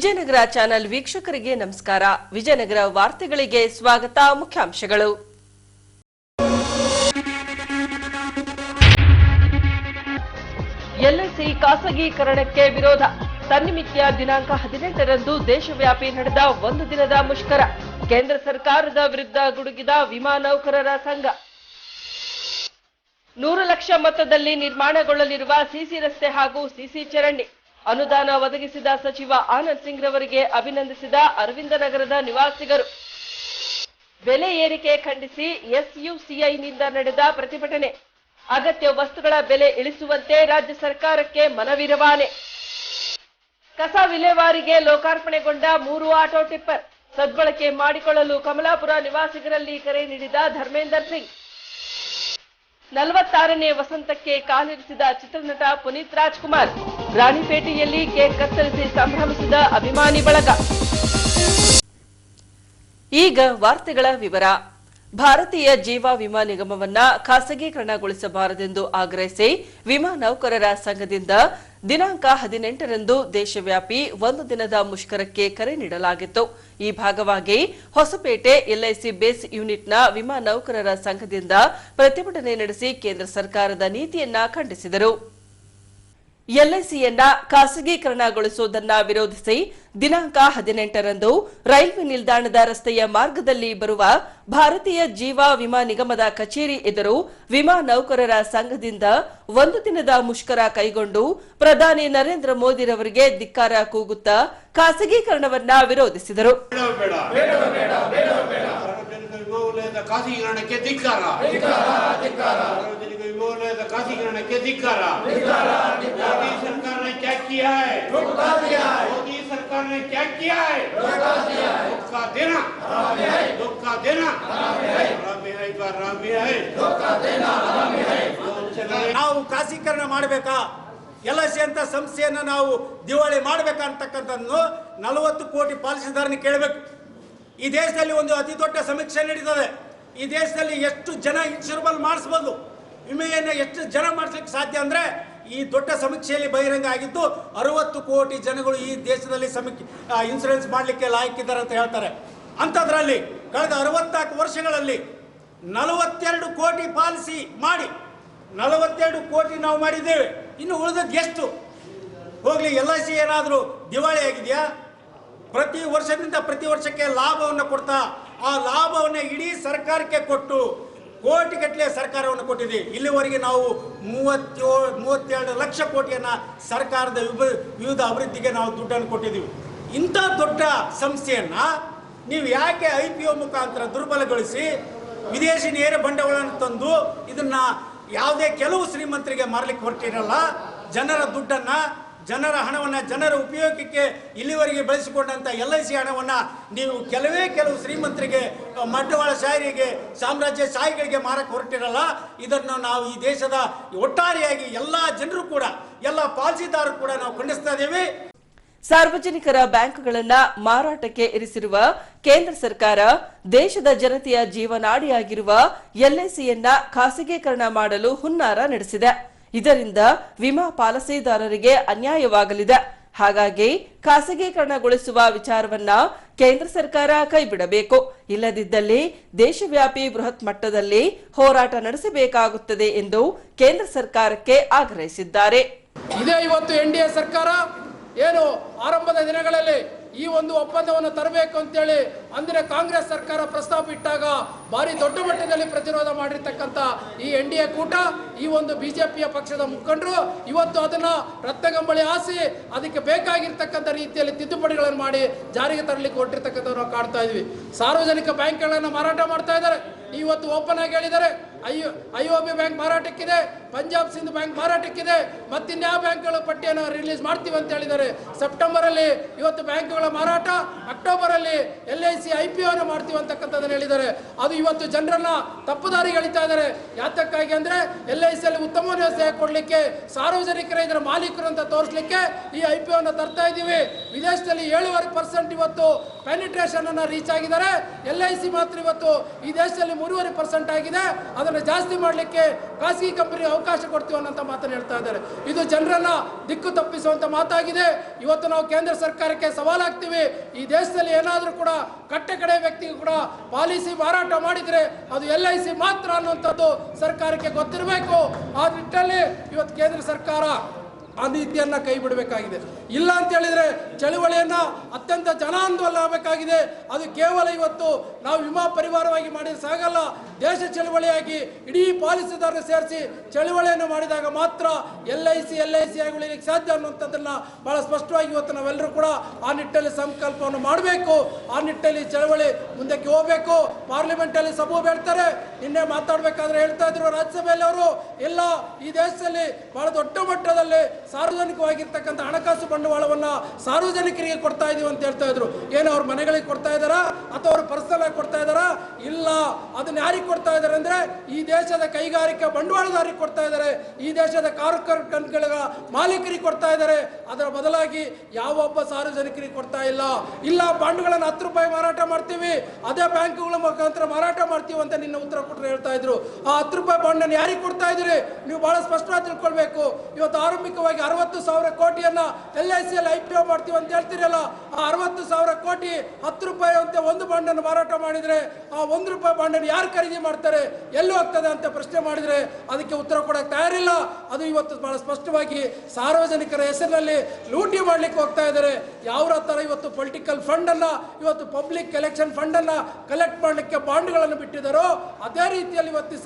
Vijayanagara channel ವೀಕ್ಷಕರಿಗೆ ನಮಸ್ಕಾರ. ವಿಜಯನಗರ ವಾರ್ತೆಗಳಿಗೆ ಸ್ವಾಗತ. ಮುಖ್ಯಾಂಶಗಳು. ಎಲ್ಐಸಿ ಖಾಸಗೀಕರಣಕ್ಕೆ ವಿರೋಧ. ತನ್ನಿಮಿತ್ಯ ದಿನಾಂಕ 18ರಂದು ದೇಶವ್ಯಾಪಿ ನಡೆದ ಒಂದು ದಿನದ ಮುಷ್ಕರ. ಕೇಂದ್ರ ಸರ್ಕಾರದ ವಿರುದ್ಧ ಗುಡುಗಿದ ವಿಮಾ ನೌಕರರ ಸಂಘ. 100 ಲಕ್ಷ ಮೊತ್ತದಲ್ಲಿ ನಿರ್ಮಾಣಗೊಳ್ಳಲಿರುವ ಸಿಸಿ ರಸ್ತೆ ಹಾಗೂ ಸಿಸಿ ಚರಂಡಿ ಅನುದಾನ ಒದಗಿಸಿದ ಸಚಿವ ಆನಂದ್ ಸಿಂಗ್ ರವರಿಗೆ ಅಭಿನಂದಿಸಿದ ಅರವಿಂದ ನಗರದ ನಿವಾಸಿಗರು. ಬೆಲೆ ಏರಿಕೆ ಖಂಡಿಸಿ ಎಸ್ಯುಸಿಐನಿಂದ ನಡೆದ ಪ್ರತಿಭಟನೆ. ಅಗತ್ಯ ವಸ್ತುಗಳ ಬೆಲೆ ಇಳಿಸುವಂತೆ ರಾಜ್ಯ ಸರ್ಕಾರಕ್ಕೆ ಮನವಿ ರವಾನೆ. ಕಸ ವಿಲೇವಾರಿಗೆ ಲೋಕಾರ್ಪಣೆಗೊಂಡ 3 ಆಟೋ ಟಿಪ್ಪರ್ ಸದ್ಬಳಕೆ ಮಾಡಿಕೊಳ್ಳಲು ಕಮಲಾಪುರ ನಿವಾಸಿಗರಲ್ಲಿ ಕರೆ ನೀಡಿದ ಧರ್ಮೇಂದರ್ ಸಿಂಗ್. 46ನೇ ವಸಂತಕ್ಕೆ ಕಾಲಿರಿಸಿದ ಚಿತ್ರನಟ ಪುನೀತ್ ರಾಜ್ಕುಮಾರ್. ರಾಣಿಪೇಟೆಯಲ್ಲಿ ಕೇಕ್ ಕತ್ತರಿಸಿ ಸಂಭ್ರಮಿಸಿದ ಅಭಿಮಾನಿ ಬಳಗ. ಈಗ ವಾರ್ತೆಗಳ ವಿವರ. ಭಾರತೀಯ ಜೀವ ವಿಮಾ ನಿಗಮವನ್ನ ಖಾಸಗೀಕರಣಗೊಳಿಸಬಾರದೆಂದು ಆಗ್ರಹಿಸಿ ವಿಮಾ ನೌಕರರ ಸಂಘದಿಂದ ದಿನಾಂಕ 18ರಂದು ದೇಶವ್ಯಾಪಿ ಒಂದು ದಿನದ ಮುಷ್ಕರಕ್ಕೆ ಕರೆ ನೀಡಲಾಗಿತ್ತು. ಈ ಭಾಗವಾಗಿ ಹೊಸಪೇಟೆ ಎಲ್ಐಸಿ ಬೇಸ್ ಯೂನಿಟ್ನ ವಿಮಾ ನೌಕರರ ಸಂಘದಿಂದ ಪ್ರತಿಭಟನೆ ನಡೆಸಿ ಕೇಂದ್ರ ಸರ್ಕಾರದ ನೀತಿಯನ್ನ ಖಂಡಿಸಿದರು. ಎಲ್ಐಸಿಯನ್ನ ಖಾಸಗೀಕರಣಗೊಳಿಸುವುದನ್ನ ವಿರೋಧಿಸಿ ದಿನಾಂಕ 18ರಂದು ರೈಲ್ವೆ ನಿಲ್ದಾಣದ ರಸ್ತೆಯ ಮಾರ್ಗದಲ್ಲಿ ಬರುವ ಭಾರತೀಯ ಜೀವ ವಿಮಾ ನಿಗಮದ ಕಚೇರಿ ಎದುರು ವಿಮಾ ನೌಕರರ ಸಂಘದಿಂದ ಒಂದು ದಿನದ ಮುಷ್ಕರ ಕೈಗೊಂಡು ಪ್ರಧಾನಿ ನರೇಂದ್ರ ಮೋದಿರವರಿಗೆ ಧಿಕ್ಕಾರ ಕೂಗುತ್ತಾ ಖಾಸಗೀಕರಣವನ್ನ ವಿರೋಧಿಸಿದರು. सरकार ने क्या किया है? धोखा देना, धोखा देना, धोखा देना. ನಾವು ಖಾಸಗೀಕರಣ ಮಾಡಬೇಕಾ, ಎಲ್ಐಸಿ ಅಂತ ಸಂಸ್ಥೆಯನ್ನು ನಾವು ದಿವಾಳಿ ಮಾಡಬೇಕಾ ಅಂತಕ್ಕಂಥದ್ದು 40 ಕೋಟಿ ಪಾಲಿಸಿದಾರನ್ನ ಕೇಳಬೇಕು. ಈ ದೇಶದಲ್ಲಿ ಒಂದು ಅತಿ ದೊಡ್ಡ ಸಮೀಕ್ಷೆ ನಡೀತದೆ. ಈ ದೇಶದಲ್ಲಿ ಎಷ್ಟು ಜನ ಇನ್ಶೂರಬಲ್ ಮಾಡಿಸಬಹುದು, ವಿಮೆಯನ್ನು ಎಷ್ಟು ಜನ ಮಾಡಿಸ್ಲಿಕ್ಕೆ ಸಾಧ್ಯ ಅಂದ್ರೆ ಈ ದೊಡ್ಡ ಸಮೀಕ್ಷೆಯಲ್ಲಿ ಬಹಿರಂಗ ಆಗಿದ್ದು 60 ಕೋಟಿ ಜನಗಳು ಈ ದೇಶದಲ್ಲಿ ಇನ್ಶೂರೆನ್ಸ್ ಮಾಡಲಿಕ್ಕೆ ಲಾಯಕ್ಕಿದ್ದಾರೆ ಅಂತ ಹೇಳ್ತಾರೆ. ಅಂಥದ್ರಲ್ಲಿ ಕಳೆದ 64 ವರ್ಷಗಳಲ್ಲಿ 42 ಕೋಟಿ ಪಾಲಿಸಿ ಮಾಡಿ 42 ಕೋಟಿ ನಾವು ಮಾಡಿದ್ದೇವೆ. ಇನ್ನು ಉಳಿದದ್ದು ಎಷ್ಟು? ಹೋಗ್ಲಿ, ಎಲ್ಐಸಿ ಏನಾದರೂ ದಿವಾಳಿ ಆಗಿದೆಯಾ? ಪ್ರತಿ ವರ್ಷದಿಂದ ಪ್ರತಿ ವರ್ಷಕ್ಕೆ ಲಾಭವನ್ನು ಕೊಡ್ತಾ ಆ ಲಾಭವನ್ನು ಇಡೀ ಸರ್ಕಾರಕ್ಕೆ ಕೊಟ್ಟು ಕೋಟಿಗಟ್ಟಲೆ ಸರ್ಕಾರವನ್ನು ಕೊಟ್ಟಿದೆ. ಇಲ್ಲಿವರೆಗೆ ನಾವು 32 ಲಕ್ಷ ಕೋಟಿಯನ್ನು ಸರ್ಕಾರದ ವಿವಿಧ ಅಭಿವೃದ್ಧಿಗೆ ನಾವು ದುಡ್ಡನ್ನು ಕೊಟ್ಟಿದ್ದೀವಿ. ಇಂಥ ದೊಡ್ಡ ಸಂಸ್ಥೆಯನ್ನು ನೀವು ಯಾಕೆ IPO ಮುಖಾಂತರ ದುರ್ಬಲಗೊಳಿಸಿ ವಿದೇಶಿ ನೇರ ಬಂಡವಾಳವನ್ನು ತಂದು ಇದನ್ನ ಯಾವುದೇ ಕೆಲವು ಶ್ರೀಮಂತರಿಗೆ ಮಾರಲಿಕ್ಕೆ ಹೊರಟಿರಲ್ಲ? ಜನರ ದುಡ್ಡನ್ನು, ಜನರ ಹಣವನ್ನು, ಜನರ ಉಪಯೋಗಕ್ಕೆ ಇಲ್ಲಿವರೆಗೆ ಬೆಳೆಸಿಕೊಂಡಂಥ ಎಲ್ಐಸಿ ಹಣವನ್ನು ನೀವು ಕೆಲವು ಶ್ರೀಮಂತರಿಗೆ, ಬಂಡವಾಳಶಾಹಿರಿಗೆ, ಸಾಮ್ರಾಜ್ಯಶಾಹಿಗಳಿಗೆ ಮಾರಕ್ಕೆ ಹೊರಟಿರಲ್ಲ. ಇದನ್ನು ನಾವು ಈ ದೇಶದ ಒಟ್ಟಾರೆಯಾಗಿ ಎಲ್ಲ ಜನರು ಕೂಡ, ಎಲ್ಲ ಪಾಲಿಸಿದಾರರು ಕೂಡ ನಾವು ಖಂಡಿಸ್ತಾ ಇದ್ದೇವೆ. ಸಾರ್ವಜನಿಕರ ಬ್ಯಾಂಕ್ಗಳನ್ನ ಮಾರಾಟಕ್ಕೆ ಇರಿಸಿರುವ ಕೇಂದ್ರ ಸರ್ಕಾರ ದೇಶದ ಜನತೆಯ ಜೀವನಾಡಿಯಾಗಿರುವ ಎಲ್ಐಸಿಯನ್ನ ಖಾಸಗೀಕರಣ ಮಾಡಲು ಹುನ್ನಾರ ನಡೆಸಿದೆ. ಇದರಿಂದ ವಿಮಾ ಪಾಲಿಸಿದಾರರಿಗೆ ಅನ್ಯಾಯವಾಗಲಿದೆ. ಹಾಗಾಗಿ ಖಾಸಗೀಕರಣಗೊಳಿಸುವ ವಿಚಾರವನ್ನ ಕೇಂದ್ರ ಸರ್ಕಾರ ಕೈಬಿಡಬೇಕು. ಇಲ್ಲದಿದ್ದಲ್ಲಿ ದೇಶವ್ಯಾಪಿ ಬೃಹತ್ ಮಟ್ಟದಲ್ಲಿ ಹೋರಾಟ ನಡೆಸಬೇಕಾಗುತ್ತದೆ ಎಂದು ಕೇಂದ್ರ ಸರ್ಕಾರಕ್ಕೆ ಆಗ್ರಹಿಸಿದ್ದಾರೆ. ಇದೇ ಇವತ್ತು ಎನ್ಡಿಎ ಸರ್ಕಾರ ಏನು ಆರಂಭದ ದಿನಗಳಲ್ಲಿ ಈ ಒಂದು ಒಪ್ಪಂದವನ್ನು ತರಬೇಕು ಅಂತೇಳಿ ಅಂದಿನ ಕಾಂಗ್ರೆಸ್ ಸರ್ಕಾರ ಪ್ರಸ್ತಾಪ ಇಟ್ಟಾಗ ಭಾರಿ ದೊಡ್ಡ ಮಟ್ಟದಲ್ಲಿ ಪ್ರತಿರೋಧ ಮಾಡಿರ್ತಕ್ಕಂಥ ಈ ಎನ್ಡಿಎ ಕೂಟ, ಈ ಒಂದು ಬಿಜೆಪಿಯ ಪಕ್ಷದ ಮುಖಂಡರು ಇವತ್ತು ಅದನ್ನ ರತ್ನಗಂಬಳಿ ಹಾಸಿ ಅದಕ್ಕೆ ಬೇಕಾಗಿರ್ತಕ್ಕಂಥ ರೀತಿಯಲ್ಲಿ ತಿದ್ದುಪಡಿಗಳನ್ನು ಮಾಡಿ ಜಾರಿಗೆ ತರಲಿಕ್ಕೆ ಹೊರಟಿರ್ತಕ್ಕಂಥ ನಾವು ಕಾಡ್ತಾ ಇದ್ವಿ. ಸಾರ್ವಜನಿಕ ಬ್ಯಾಂಕ್ಗಳನ್ನು ಮಾರಾಟ ಮಾಡ್ತಾ ಇದ್ದಾರೆ. ಇವತ್ತು ಓಪನ್ ಆಗಿ ಹೇಳಿದ್ದಾರೆ, IOB ಬ್ಯಾಂಕ್ ಮಾರಾಟಕ್ಕಿದೆ, ಪಂಜಾಬ್ ಸಿಂಧ್ ಬ್ಯಾಂಕ್ ಮಾರಾಟಕ್ಕಿದೆ, ಮತ್ತಿನ್ಯಾವ ಬ್ಯಾಂಕ್ಗಳ ಪಟ್ಟಿಯನ್ನು ರಿಲೀಸ್ ಮಾಡ್ತೀವಿ ಅಂತ ಹೇಳಿದ್ದಾರೆ. ಸೆಪ್ಟೆಂಬರ್ ಅಲ್ಲಿ ಇವತ್ತು ಬ್ಯಾಂಕ್ಗಳ ಮಾರಾಟ, ಅಕ್ಟೋಬರ್ ಅಲ್ಲಿ LIC IPO ಮಾಡ್ತೀವಿ ಅಂತಕ್ಕಂಥದ್ದನ್ನು ಹೇಳಿದ್ದಾರೆ. ಅದು ಇವತ್ತು ಜನರನ್ನ ತಪ್ಪುದಾರಿಗೆ ಎಳಿತಾ ಇದ್ದಾರೆ. ಯಾತಕ್ಕಾಗಿ ಅಂದ್ರೆ LIC ಅಲ್ಲಿ ಉತ್ತಮ ವ್ಯವಸ್ಥೆ ಕೊಡ್ಲಿಕ್ಕೆ, ಸಾರ್ವಜನಿಕರ ಇದರ ಮಾಲೀಕರು ಅಂತ ತೋರಿಸಲಿಕ್ಕೆ ಈ IPO ತರ್ತಾ ಇದ್ದೀವಿ. ವಿದೇಶದಲ್ಲಿ 7.5% ಇವತ್ತು ಪೆನಿಟ್ರೇಷನ್ ಅನ್ನ ರೀಚ್ ಆಗಿದ್ದಾರೆ. LIC ಮಾತ್ರ ಇವತ್ತು ಈ ದೇಶದಲ್ಲಿ 3.5% ಆಗಿದೆ. ಅದನ್ನು ಅದನ್ನು ಜಾಸ್ತಿ ಮಾಡಲಿಕ್ಕೆ ಖಾಸಗಿ ಕಂಪನಿಗೆ ಅವಕಾಶ ಕೊಡ್ತೀವಿ ಅನ್ನೋಂಥ ಮಾತನ್ನು ಹೇಳ್ತಾ ಇದ್ದಾರೆ. ಇದು ಜನರನ್ನ ದಿಕ್ಕು ತಪ್ಪಿಸುವಂಥ ಮಾತಾಗಿದೆ. ಇವತ್ತು ನಾವು ಕೇಂದ್ರ ಸರ್ಕಾರಕ್ಕೆ ಸವಾಲಾಗ್ತೀವಿ, ಈ ದೇಶದಲ್ಲಿ ಏನಾದರೂ ಕೂಡ ಕಟ್ಟೆ ಕಡೆ ವ್ಯಕ್ತಿಗೂ ಕೂಡ ಪಾಲಿಸಿ ಮಾರಾಟ ಮಾಡಿದರೆ ಅದು LIC ಮಾತ್ರ ಅನ್ನುವಂಥದ್ದು ಸರ್ಕಾರಕ್ಕೆ ಗೊತ್ತಿರಬೇಕು. ಆ ನಿಟ್ಟಿನಲ್ಲಿ ಇವತ್ತು ಕೇಂದ್ರ ಸರ್ಕಾರ ಆ ನೀತಿಯನ್ನ ಕೈ ಬಿಡಬೇಕಾಗಿದೆ. ಇಲ್ಲ ಅಂತ ಹೇಳಿದ್ರೆ ಚಳುವಳಿಯನ್ನ ಅತ್ಯಂತ ಜನಾಂದೋಲನ ಆಗಬೇಕಾಗಿದೆ. ಅದು ಕೇವಲ ಇವತ್ತು ನಾವು ವಿಮಾ ಪರಿವಾರವಾಗಿ ಮಾಡಿದ್ರೆ ಸಾಗಲ್ಲ, ದೇಶ ಚಳುವಳಿಯಾಗಿ ಇಡೀ ಪಾಲಿಸಿದಾರನ್ನ ಸೇರಿಸಿ ಚಳುವಳಿಯನ್ನು ಮಾಡಿದಾಗ ಮಾತ್ರ LIC ಆಗಿ ಸಾಧ್ಯ ಅನ್ನುವಂಥದ್ದನ್ನ ಬಹಳ ಸ್ಪಷ್ಟವಾಗಿ ಇವತ್ತು ನಾವೆಲ್ಲರೂ ಕೂಡ ಆ ನಿಟ್ಟಿನಲ್ಲಿ ಸಂಕಲ್ಪವನ್ನು ಮಾಡಬೇಕು. ಆ ನಿಟ್ಟಿನಲ್ಲಿ ಚಳುವಳಿ ಮುಂದಕ್ಕೆ ಹೋಗಬೇಕು. ಪಾರ್ಲಿಮೆಂಟ್ ಅಲ್ಲಿ ಸಭೆ ಬೇಡ್ತಾರೆ. ನಿನ್ನೆ ಮಾತಾಡ್ಬೇಕಾದ್ರೆ ಹೇಳ್ತಾ ಇದ್ರು ರಾಜ್ಯಸಭೆಯಲ್ಲಿ ಅವರು, ಎಲ್ಲ ಈ ದೇಶದಲ್ಲಿ ಬಹಳ ದೊಡ್ಡ ಮಟ್ಟದಲ್ಲಿ ಸಾರ್ವಜನಿಕವಾಗಿರ್ತಕ್ಕಂಥ ಹಣಕಾಸು ಬಂಡವಾಳವನ್ನ ಸಾರ್ವಜನಿಕರಿಗೆ ಕೊಡ್ತಾ ಇದೀವಿ ಅಂತ ಹೇಳ್ತಾ ಇದ್ರು. ಏನು ಅವ್ರ ಮನೆಗಳಿಗೆ ಕೊಡ್ತಾ ಇದಾರಾ ಅಥವಾ ಅವ್ರು ಪರ್ಸನಲ್ ಆಗಿ ಕೊಡ್ತಾ ಇದಾರಾ? ಇಲ್ಲ, ಅದನ್ನ ಯಾರಿಗೆ ಕೊಡ್ತಾ ಇದಾರೆ ಅಂದ್ರೆ ಈ ದೇಶದ ಕೈಗಾರಿಕಾ ಬಂಡವಾಳದಾರರಿಗೆ ಕೊಡ್ತಾ ಇದ್ದಾರೆ, ಈ ದೇಶದ ಕಾರ್ಖಾನೆಗಳ ಮಾಲೀಕರಿಗೆ ಕೊಡ್ತಾ ಇದ್ದಾರೆ. ಅದರ ಬದಲಾಗಿ ಯಾವೊಬ್ಬ ಸಾರ್ವಜನಿಕರಿಗೆ ಕೊಡ್ತಾ ಇಲ್ಲ. ಇಲ್ಲ, ಬಾಂಡ್ಗಳನ್ನು 10 ರೂಪಾಯಿ ಮಾರಾಟ ಮಾಡ್ತೀವಿ, ಅದೇ ಬ್ಯಾಂಕ್ಗಳ ಮುಖಾಂತರ ಮಾರಾಟ ಮಾಡ್ತೀವಿ ಅಂತ ನಿನ್ನ ಉತ್ತರ ಕೊಟ್ಟರೆ ಹೇಳ್ತಾ ಇದ್ರು. ಆ 10 ರೂಪಾಯಿ ಬಾಂಡ್ ಅನ್ನು ಯಾರಿಗೆ ಕೊಡ್ತಾ ಇದ್ದೀರಿ ನೀವು ಬಹಳ ಸ್ಪಷ್ಟವಾಗಿ ತಿಳ್ಕೊಳ್ಬೇಕು. ಇವತ್ತು ಆರಂಭಿಕವಾಗಿ 60,000 ಕೋಟಿಯನ್ನ LIC IPO ಮಾಡ್ತೀವಿ ಅಂತ ಹೇಳ್ತೀರಲ್ಲ, ಆ 60,000 ಕೋಟಿ 10 ರೂಪಾಯಿ ಅಂತ ಒಂದು ಬಾಂಡ್ ಅನ್ನು ಮಾರಾಟ ಮಾಡಿದ್ರೆ ಆ 1 ರೂಪಾಯಿ ಬಾಂಡ್ ಅನ್ನು ಯಾರು ಖರೀದಿ ಮಾಡ್ತಾರೆ, ಎಲ್ಲಿ ಹೋಗ್ತದೆ ಅಂತ ಪ್ರಶ್ನೆ ಮಾಡಿದ್ರೆ ಅದಕ್ಕೆ ಉತ್ತರ ಕೊಡಕ್ಕೆ ತಯಾರಿಲ್ಲ. ಅದು ಇವತ್ತು ಬಹಳ ಸ್ಪಷ್ಟವಾಗಿ ಸಾರ್ವಜನಿಕರ ಹೆಸರಿನಲ್ಲಿ ಲೂಟಿ ಮಾಡ್ಲಿಕ್ಕೆ ಹೋಗ್ತಾ ಇದ್ದಾರೆ. ಯಾವ ತರ ಇವತ್ತು ಪೊಲಿಟಿಕಲ್ ಫಂಡ್ ಅನ್ನ, ಇವತ್ತು ಪಬ್ಲಿಕ್ ಎಲೆಕ್ಷನ್ ಫಂಡ್ ಅನ್ನ ಕಲೆಕ್ಟ್ ಮಾಡಲಿಕ್ಕೆ ಬಾಂಡ್ಗಳನ್ನು ಬಿಟ್ಟಿದ್ದಾರೋ ಅದೇ ರೀತಿಯಲ್ಲಿ ಇವತ್ತು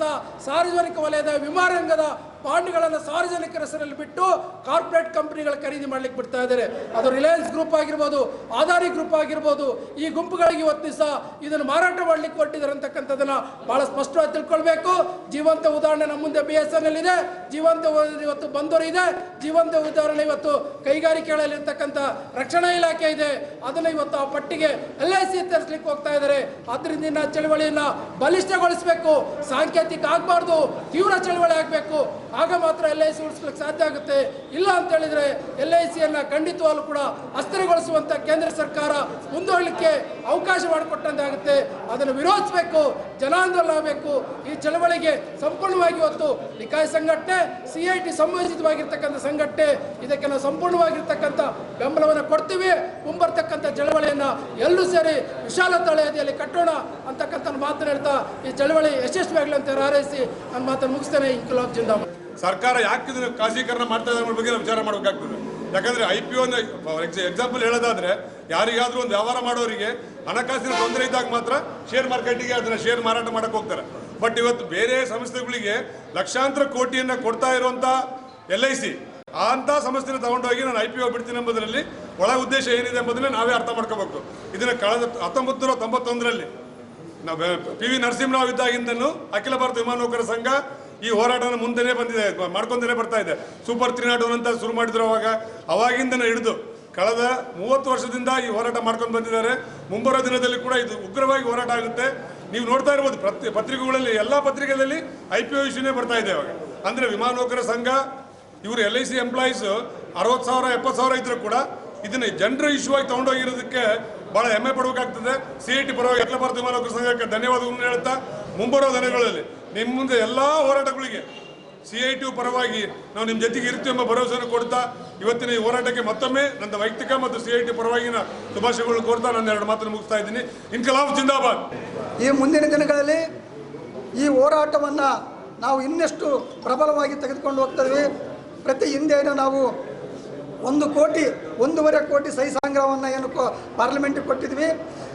ಸಾರ್ವಜನಿಕ ವಲಯದ ವಿಮಾ ರಂಗದ ಬಾಂಡ್ಗಳನ್ನು ಸಾರ್ವಜನಿಕರ ಹೆಸರಲ್ಲಿ ಬಿಟ್ಟು ಕಾರ್ಪೊರೇಟ್ ಕಂಪನಿಗಳ ಖರೀದಿ ಮಾಡ್ಲಿಕ್ಕೆ ಬಿಡ್ತಾ ಇದ್ದಾರೆ. ಅದು ರಿಲಯನ್ಸ್ ಗ್ರೂಪ್ ಆಗಿರ್ಬೋದು, ಆದಾನಿ ಗ್ರೂಪ್ ಆಗಿರ್ಬೋದು, ಈ ಗುಂಪುಗಳಿಗೆ ಇವತ್ತು ಇದನ್ನು ಮಾರಾಟ ಮಾಡ್ಲಿಕ್ಕೆ ಹೊರಟಿದ್ದಾರೆ ಅಂತಕ್ಕಂಥದ್ದನ್ನ ಬಹಳ ಸ್ಪಷ್ಟವಾಗಿ ತಿಳ್ಕೊಳ್ಬೇಕು. ಜೀವಂತ ಉದಾಹರಣೆ ನಮ್ಮ ಮುಂದೆ BSNL ಇದೆ, ಜೀವಂತ ಇವತ್ತು ಬಂದೂರು ಇದೆ, ಜೀವಂತ ಉದಾಹರಣೆ ಇವತ್ತು ಕೈಗಾರಿಕೆಗಳಲ್ಲಿ ಇರ್ತಕ್ಕಂಥ ರಕ್ಷಣಾ ಇಲಾಖೆ ಇದೆ. ಅದನ್ನ ಇವತ್ತು ಆ ಪಟ್ಟಿಗೆ LIC ತರಿಸಲಿಕ್ಕೆ ಹೋಗ್ತಾ ಇದ್ದಾರೆ. ಆದ್ರಿಂದ ಚಳವಳಿಯನ್ನ ಬಲಿಷ್ಠಗೊಳಿಸಬೇಕು, ಸಾಂಕೇತಿಕ ಆಗಬಾರ್ದು, ತೀವ್ರ ಚಳವಳಿ ಆಗಬೇಕು. ಆಗ ಮಾತ್ರ LIC ಉಳಿಸ್ಲಿಕ್ಕೆ ಸಾಧ್ಯ ಆಗುತ್ತೆ. ಇಲ್ಲ ಅಂತ ಹೇಳಿದ್ರೆ LICಯನ್ನ ಖಂಡಿತವಾಗ್ಲೂ ಕೂಡ ಅಸ್ಥಿರಗೊಳಿಸುವಂತ ಕೇಂದ್ರ ಸರ್ಕಾರ ಮುಂದೋಗ್ಲಿಕ್ಕೆ ಅವಕಾಶ ಮಾಡಿಕೊಟ್ಟಂತೆ ಆಗುತ್ತೆ. ಅದನ್ನು ವಿರೋಧಿಸಬೇಕು, ಜನಾಂದೋಲನ ಆಗಬೇಕು. ಈ ಚಳವಳಿಗೆ ಸಂಪೂರ್ಣವಾಗಿ ಇವತ್ತು ನಿಕಾಯ ಸಂಘಟನೆ, CIT ಸಂಯೋಜಿತವಾಗಿರ್ತಕ್ಕಂಥ ಸಂಘಟನೆ, ಇದಕ್ಕೆ ನಾವು ಸಂಪೂರ್ಣವಾಗಿರ್ತಕ್ಕಂಥ ಬೆಂಬಲವನ್ನು ಕೊಡ್ತೀವಿ. ಮುಂಬರ್ತಕ್ಕಂಥ ಚಳವಳಿಯನ್ನ ಎಲ್ಲರೂ ಸೇರಿ ವಿಶಾಲ ತಳಹದಿಯಲ್ಲಿ ಕಟ್ಟೋಣ ಅಂತಕ್ಕಂಥ ಮಾತನ್ನು ಹೇಳ್ತಾ ಈ ಚಳವಳಿ ಯಶಸ್ವಿಯಾಗಲಿ ಅಂತ ಹಾರೈಸಿ ನನ್ನ ಮಾತನ್ನು ಮುಗಿಸ್ತೇನೆ. ಇನ್ಕಲಾಬ್ ಜಿಂದಾಬಾದ್. ಸರ್ಕಾರ ಯಾಕೆ ಇದನ್ನು ಖಾಸಗೀಕರಣ ಮಾಡ್ತಾ ಇದ್ದಾರೆ ಬಗ್ಗೆ ನಾವು ವಿಚಾರ ಮಾಡಬೇಕಾಗ್ತದೆ. ಯಾಕಂದ್ರೆ IPO ಎಕ್ಸಾಂಪಲ್ ಹೇಳೋದಾದ್ರೆ, ಯಾರಿಗಾದ್ರೂ ಒಂದು ವ್ಯವಹಾರ ಮಾಡೋರಿಗೆ ಹಣಕಾಸಿನ ತೊಂದರೆ ಇದ್ದಾಗ ಮಾತ್ರ ಶೇರ್ ಮಾರ್ಕೆಟಿಗೆ ಅದನ್ನ ಶೇರ್ ಮಾರಾಟ ಮಾಡಕ್ಕೆ ಹೋಗ್ತಾರೆ. ಬಟ್ ಇವತ್ತು ಬೇರೆ ಸಂಸ್ಥೆಗಳಿಗೆ ಲಕ್ಷಾಂತರ ಕೋಟಿಯನ್ನ ಕೊಡ್ತಾ ಇರುವಂತ LIC ಅಂತ ಸಂಸ್ಥೆನ ತಗೊಂಡೋಗಿ ನಾನು IPO ಬಿಡ್ತೀನಿ ಎಂಬುದರಲ್ಲಿ ಒಳ ಉದ್ದೇಶ ಏನಿದೆ ಎಂಬುದನ್ನ ನಾವೇ ಅರ್ಥ ಮಾಡ್ಕೋಬೇಕು. ಇದನ್ನ ಕಳೆದ 1991ರಲ್ಲಿ ನಾವು PV ನರಸಿಂಹರಾವ್ ಇದ್ದಾಗಿಂದಲೂ ಅಖಿಲ ಭಾರತ ವಿಮಾನ ನೌಕರ ಸಂಘ ಈ ಹೋರಾಟನ ಮುಂದೆನೇ ಬಂದಿದೆ, ಮಾಡ್ಕೊಂಡೇ ಬರ್ತಾ ಇದೆ. ಸೂಪರ್ 301 ಅಂತ ಶುರು ಮಾಡಿದ್ರು ಅವಾಗಿಂದನೇ ಹಿಡಿದು ಕಳೆದ 30 ವರ್ಷದಿಂದ ಈ ಹೋರಾಟ ಮಾಡ್ಕೊಂಡು ಬಂದಿದ್ದಾರೆ. ಮುಂಬರುವ ದಿನದಲ್ಲಿ ಕೂಡ ಇದು ಉಗ್ರವಾಗಿ ಹೋರಾಟ ಆಗುತ್ತೆ. ನೀವು ನೋಡ್ತಾ ಇರ್ಬೋದು ಪತ್ರಿಕೆಗಳಲ್ಲಿ, ಎಲ್ಲ ಪತ್ರಿಕೆಗಳಲ್ಲಿ IPO ಇಶ್ಯೂನೇ ಬರ್ತಾ ಇದೆ ಅವಾಗ. ಅಂದ್ರೆ ವಿಮಾನ ನೌಕರ ಸಂಘ ಇವರು LIC ಎಂಪ್ಲಾಯೀಸ್ 60,000 70,000 ಇದ್ರು ಕೂಡ ಇದನ್ನ ಜನರ ಇಶ್ಯೂ ಆಗಿ ತಗೊಂಡೋಗಿರೋದಕ್ಕೆ ಬಹಳ ಹೆಮ್ಮೆ ಪಡಬೇಕಾಗ್ತದೆ. CIT ಪರವಾಗಿ ಅಖಿಲ ಭಾರತ ವಿಮಾನ ನೌಕರ ಸಂಘಕ್ಕೆ ಧನ್ಯವಾದಗಳನ್ನು ಹೇಳ್ತಾ, ಮುಂಬರುವ ದಿನಗಳಲ್ಲಿ ನಿಮ್ಮ ಮುಂದೆ ಎಲ್ಲ ಹೋರಾಟಗಳಿಗೆ CIT ಪರವಾಗಿ ನಾವು ನಿಮ್ಮ ಜೊತೆಗೆ ಇರ್ತೀವಿ ಎಂಬ ಭರವಸೆಯನ್ನು ಕೊಡ್ತಾ ಇವತ್ತಿನ ಈ ಹೋರಾಟಕ್ಕೆ ಮತ್ತೊಮ್ಮೆ ನನ್ನ ವೈಯಕ್ತಿಕ ಮತ್ತು CIT ಪರವಾಗಿನ ಶುಭಾಶಯಗಳನ್ನು ಕೋರ್ತಾ ನನ್ನ 2 ಮಾತನ್ನು ಮುಗಿಸ್ತಾ ಇದ್ದೀನಿ. ಇನ್ಕಲಾಬ್ ಜಿಂದಾಬಾದ್. ಈ ಮುಂದಿನ ದಿನಗಳಲ್ಲಿ ಈ ಹೋರಾಟವನ್ನು ನಾವು ಇನ್ನಷ್ಟು ಪ್ರಬಲವಾಗಿ ತೆಗೆದುಕೊಂಡು ಹೋಗ್ತೇವೆ. ಪ್ರತಿ ಹಿಂದೇನು ನಾವು 1.5 ಕೋಟಿ ಸಹಿ ಸಂಗ್ರಹವನ್ನು ಏನು ಪಾರ್ಲಿಮೆಂಟಿಗೆ ಕೊಟ್ಟಿದ್ವಿ,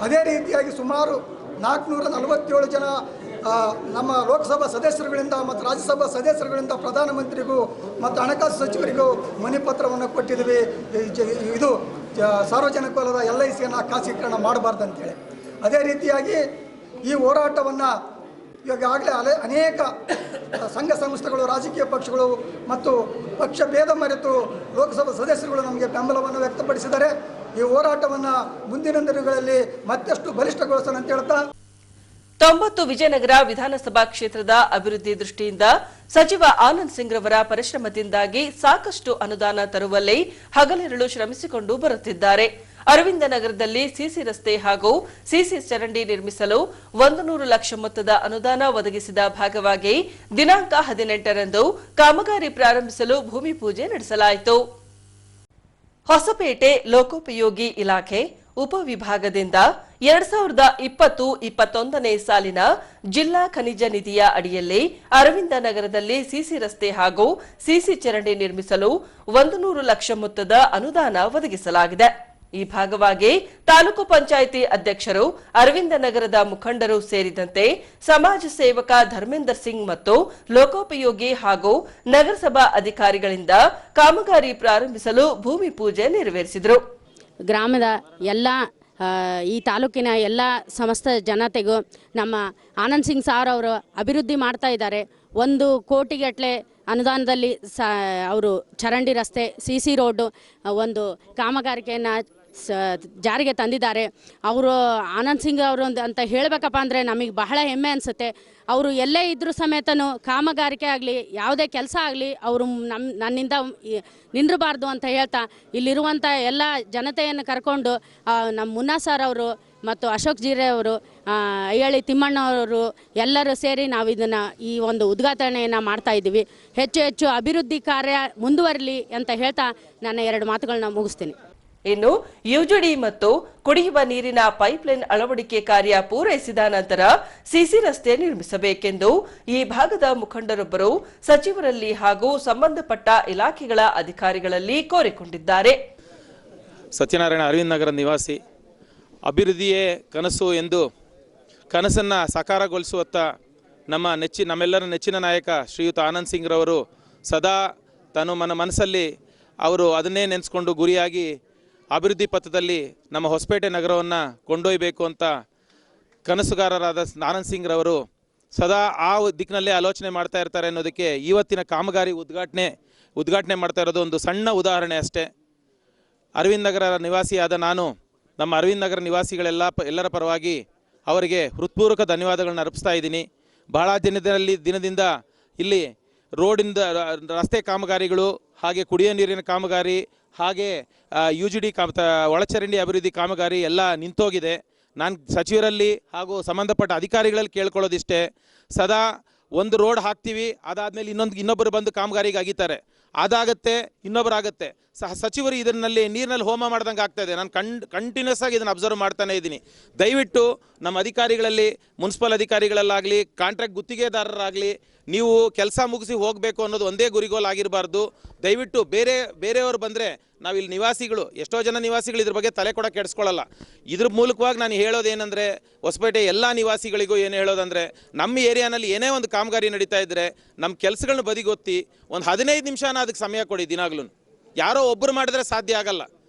ಅದೇ ರೀತಿಯಾಗಿ ಸುಮಾರು 447 ಜನ ನಮ್ಮ ಲೋಕಸಭಾ ಸದಸ್ಯರುಗಳಿಂದ ಮತ್ತು ರಾಜ್ಯಸಭಾ ಸದಸ್ಯರುಗಳಿಂದ ಪ್ರಧಾನಮಂತ್ರಿಗೂ ಮತ್ತು ಹಣಕಾಸು ಸಚಿವರಿಗೂ ಮನವಿ ಪತ್ರವನ್ನು ಕೊಟ್ಟಿದ್ವಿ. ಇದು ಸಾರ್ವಜನಿಕ ವಲಯದ LICಯನ್ನು ಖಾಸಗೀಕರಣ ಮಾಡಬಾರ್ದು ಅಂತೇಳಿ. ಅದೇ ರೀತಿಯಾಗಿ ಈ ಹೋರಾಟವನ್ನು ಈಗಾಗಲೇ ಅನೇಕ ಸಂಘ ಸಂಸ್ಥೆಗಳು, ರಾಜಕೀಯ ಪಕ್ಷಗಳು ಮತ್ತು ಪಕ್ಷ ಭೇದ ಮರೆತು ಲೋಕಸಭಾ ಸದಸ್ಯರುಗಳು ನಮಗೆ ಬೆಂಬಲವನ್ನು ವ್ಯಕ್ತಪಡಿಸಿದ್ದಾರೆ. ಈ ಹೋರಾಟವನ್ನು ಮುಂದಿನ ದಿನಗಳಲ್ಲಿ ಮತ್ತಷ್ಟು ಬಲಿಷ್ಠಗೊಳಿಸೋಣ ಅಂತ ಹೇಳ್ತಾ 90 ವಿಜಯನಗರ ವಿಧಾನಸಭಾ ಕ್ಷೇತ್ರದ ಅಭಿವೃದ್ಧಿ ದೃಷ್ಟಿಯಿಂದ ಸಚಿವ ಆನಂದ್ ಸಿಂಗ್ ರವರ ಪರಿಶ್ರಮದಿಂದಾಗಿ ಸಾಕಷ್ಟು ಅನುದಾನ ತರುವಲ್ಲಿ ಹಗಲಿರುಳು ಶ್ರಮಿಸಿಕೊಂಡು ಬರುತ್ತಿದ್ದಾರೆ. ಅರವಿಂದ ನಗರದಲ್ಲಿ ಸಿಸಿ ರಸ್ತೆ ಹಾಗೂ ಸಿಸಿ ಚರಂಡಿ ನಿರ್ಮಿಸಲು 100 ಲಕ್ಷ ಮೊತ್ತದ ಅನುದಾನ ಒದಗಿಸಿದ ಭಾಗವಾಗಿ ದಿನಾಂಕ 18ರಂದು ಕಾಮಗಾರಿ ಪ್ರಾರಂಭಿಸಲು ಭೂಮಿ ಪೂಜೆ ನಡೆಸಲಾಯಿತು. ಹೊಸಪೇಟೆ ಲೋಕೋಪಯೋಗಿ ಇಲಾಖೆ ಉಪವಿಭಾಗದಿಂದ 2020-21ನೇ ಸಾಲಿನ ಜಿಲ್ಲಾ ಖನಿಜ ನಿಧಿಯ ಅಡಿಯಲ್ಲಿ ಅರವಿಂದ ನಗರದಲ್ಲಿ ಸಿಸಿ ರಸ್ತೆ ಹಾಗೂ ಸಿಸಿ ಚರಂಡಿ ನಿರ್ಮಿಸಲು 100 ಲಕ್ಷ ಮೊತ್ತದ ಅನುದಾನ ಒದಗಿಸಲಾಗಿದೆ. ಈ ಭಾಗವಾಗಿ ತಾಲೂಕು ಪಂಚಾಯಿತಿ ಅಧ್ಯಕ್ಷರು, ಅರವಿಂದ ನಗರದ ಮುಖಂಡರು ಸೇರಿದಂತೆ ಸಮಾಜ ಸೇವಕ ಧರ್ಮೇಂದರ್ ಸಿಂಗ್ ಮತ್ತು ಲೋಕೋಪಯೋಗಿ ಹಾಗೂ ನಗರಸಭಾ ಅಧಿಕಾರಿಗಳಿಂದ ಕಾಮಗಾರಿ ಪ್ರಾರಂಭಿಸಲು ಭೂಮಿ ಪೂಜೆ ನೆರವೇರಿಸಿದರು. ಗ್ರಾಮದ ಎಲ್ಲ ಈ ತಾಲೂಕಿನ ಎಲ್ಲ ಸಮಸ್ತ ಜನತೆಗೂ ನಮ್ಮ ಆನಂದ್ ಸಿಂಗ್ ಸಾರ್ ಅವರು ಅಭಿವೃದ್ಧಿ ಮಾಡ್ತಾ ಇದ್ದಾರೆ. 1 ಕೋಟಿಗಟ್ಟಲೆ ಅನುದಾನದಲ್ಲಿ ಅವರು ಚರಂಡಿ ರಸ್ತೆ, ಸಿಸಿ ರೋಡು ಒಂದು ಕಾಮಗಾರಿಕೆಯನ್ನು ಜಾರಿಗೆ ತಂದಿದ್ದಾರೆ. ಅವರು ಆನಂದ್ ಸಿಂಗ್ ಅವರು ಅಂತ ಹೇಳಬೇಕಪ್ಪ ಅಂದರೆ ನಮಗೆ ಬಹಳ ಹೆಮ್ಮೆ ಅನಿಸುತ್ತೆ. ಅವರು ಎಲ್ಲೇ ಇದ್ರೂ ಸಮೇತನೂ ಕಾಮಗಾರಿಕೆ ಆಗಲಿ ಯಾವುದೇ ಕೆಲಸ ಆಗಲಿ ಅವರು ನನ್ನಿಂದ ನಿಂದಿರಬಾರ್ದು ಅಂತ ಹೇಳ್ತಾ ಇಲ್ಲಿರುವಂಥ ಎಲ್ಲ ಜನತೆಯನ್ನು ಕರ್ಕೊಂಡು ನಮ್ಮ ಮುನ್ನಾ ಸರ್ ಅವರು ಮತ್ತು ಅಶೋಕ್ ಜೀರೆ ಅವರು, ಅಯ್ಯಳ್ಳಿ ತಿಮ್ಮಣ್ಣವರು ಎಲ್ಲರೂ ಸೇರಿ ನಾವು ಇದನ್ನು ಈ ಒಂದು ಉದ್ಘಾಟನೆಯನ್ನು ಮಾಡ್ತಾ ಇದ್ದೀವಿ. ಹೆಚ್ಚು ಹೆಚ್ಚು ಅಭಿವೃದ್ಧಿ ಕಾರ್ಯ ಮುಂದುವರಲಿ ಅಂತ ಹೇಳ್ತಾ ನನ್ನ 2 ಮಾತುಗಳನ್ನ ಮುಗಿಸ್ತೀನಿ. ಇನ್ನು ಯುಜಿಡಿ ಮತ್ತು ಕುಡಿಯುವ ನೀರಿನ ಪೈಪ್ಲೈನ್ ಅಳವಡಿಕೆ ಕಾರ್ಯ ಪೂರೈಸಿದ ನಂತರ ಸಿಸಿ ರಸ್ತೆ ನಿರ್ಮಿಸಬೇಕೆಂದು ಈ ಭಾಗದ ಮುಖಂಡರೊಬ್ಬರು ಸಚಿವರಲ್ಲಿ ಹಾಗೂ ಸಂಬಂಧಪಟ್ಟ ಇಲಾಖೆಗಳ ಅಧಿಕಾರಿಗಳಲ್ಲಿ ಕೋರಿಕೊಂಡಿದ್ದಾರೆ. ಸತ್ಯನಾರಾಯಣ ಅರವಿಂದ ನಗರ ನಿವಾಸಿ, ಅಭಿವೃದ್ಧಿಯೇ ಕನಸು ಎಂದು ಕನಸನ್ನು ಸಾಕಾರಗೊಳಿಸುವತ್ತ ನಮ್ಮೆಲ್ಲರ ನೆಚ್ಚಿನ ನಾಯಕ ಶ್ರೀಯುತ ಆನಂದ್ ಸಿಂಗ್ ರವರು ಸದಾ ಮನಸ್ಸಲ್ಲಿ ಅವರು ಅದನ್ನೇ ನೆನೆಸ್ಕೊಂಡು ಗುರಿಯಾಗಿ ಅಭಿವೃದ್ಧಿ ಪಥದಲ್ಲಿ ನಮ್ಮ ಹೊಸಪೇಟೆ ನಗರವನ್ನು ಕೊಂಡೊಯ್ಯಬೇಕು ಅಂತ ಕನಸುಗಾರರಾದ ಆನಂದ್ ಸಿಂಗ್ ರವರು ಸದಾ ಆ ದಿಕ್ಕಿನಲ್ಲೇ ಆಲೋಚನೆ ಮಾಡ್ತಾ ಇರ್ತಾರೆ ಅನ್ನೋದಕ್ಕೆ ಇವತ್ತಿನ ಕಾಮಗಾರಿ ಉದ್ಘಾಟನೆ ಮಾಡ್ತಾ ಇರೋದು ಒಂದು ಸಣ್ಣ ಉದಾಹರಣೆ ಅಷ್ಟೇ. ಅರವಿಂದ್ ನಗರ ನಿವಾಸಿಯಾದ ನಾನು ನಮ್ಮ ಅರವಿಂದ್ ನಗರ ನಿವಾಸಿಗಳೆಲ್ಲರ ಪರವಾಗಿ ಅವರಿಗೆ ಹೃತ್ಪೂರ್ವಕ ಧನ್ಯವಾದಗಳನ್ನ ಅರ್ಪಿಸ್ತಾ ಇದ್ದೀನಿ. ಬಹಳ ದಿನದಿಂದ ಇಲ್ಲಿ ರೋಡಿಂದ ರಸ್ತೆ ಕಾಮಗಾರಿಗಳು, ಹಾಗೆ ಕುಡಿಯೋ ನೀರಿನ ಕಾಮಗಾರಿ, ಹಾಗೆ ಯುಜಿಡಿ ಒಳಚರಂಡಿ ಅಭಿವೃದ್ಧಿ ಕಾಮಗಾರಿ ಎಲ್ಲ ನಿಂತೋಗಿದೆ. ನಾನು ಸಚಿವರಲ್ಲಿ ಹಾಗೂ ಸಂಬಂಧಪಟ್ಟ ಅಧಿಕಾರಿಗಳಲ್ಲಿ ಕೇಳ್ಕೊಳ್ಳೋದಿಷ್ಟೇ, ಸದಾ ಒಂದು ರೋಡ್ ಹಾಕ್ತೀವಿ, ಅದಾದಮೇಲೆ ಇನ್ನೊಬ್ಬರು ಬಂದು ಕಾಮಗಾರಿಗೆ ಆಗಿದ್ದಾರೆ, ಅದಾಗತ್ತೆ, ಇನ್ನೊಬ್ಬರಾಗತ್ತೆ. ಸಚಿವರು ಇದರಲ್ಲಿ ನೀರಿನಲ್ಲಿ ಹೋಮ ಮಾಡ್ದಂಗೆ ಆಗ್ತಾ ಇದೆ. ನಾನು ಕಂಟಿನ್ಯೂಸ್ ಆಗಿ ಇದನ್ನು ಅಬ್ಸರ್ವ್ ಮಾಡ್ತಾನೆ ಇದ್ದೀನಿ. ದಯವಿಟ್ಟು ನಮ್ಮ ಅಧಿಕಾರಿಗಳಲ್ಲಿ, ಮುನ್ಸಿಪಲ್ ಅಧಿಕಾರಿಗಳಲ್ಲಾಗಲಿ, ಕಾಂಟ್ರಾಕ್ಟ್ ಗುತ್ತಿಗೆದಾರರಾಗಲಿ, ನೀವು ಕೆಲಸ ಮುಗಿಸಿ ಹೋಗಬೇಕು ಅನ್ನೋದು ಒಂದೇ ಗುರಿಗೋಲ್ ಆಗಿರಬಾರ್ದು. ದಯವಿಟ್ಟು ಬೇರೆಯವರು ಬಂದರೆ ನಾವಿಲ್ಲಿ ನಿವಾಸಿಗಳು, ಎಷ್ಟೋ ಜನ ನಿವಾಸಿಗಳು ಇದ್ರ ಬಗ್ಗೆ ತಲೆ ಕೂಡ ಕೆಡಿಸ್ಕೊಳ್ಳಲ್ಲ. ಇದ್ರ ಮೂಲಕವಾಗಿ ನಾನು ಹೇಳೋದೇನೆಂದರೆ, ಹೊಸಪೇಟೆ ಎಲ್ಲ ನಿವಾಸಿಗಳಿಗೂ ಏನು ಹೇಳೋದಂದರೆ, ನಮ್ಮ ಏರಿಯಾನಲ್ಲಿ ಏನೇ ಒಂದು ಕಾಮಗಾರಿ ನಡೀತಾ ಇದ್ದರೆ ನಮ್ಮ ಕೆಲಸಗಳನ್ನ ಬದಿಗೊತ್ತಿ ಒಂದು 15 ನಿಮಿಷನ ಅದಕ್ಕೆ ಸಮಯ ಕೊಡಿ. ದಿನಾಗ್ಲೂ ಯಾರೋ ಒಬ್ಬರು ಮಾಡಿದ್ರೆ ಸಾಧ್ಯ ಆಗಲ್ಲ.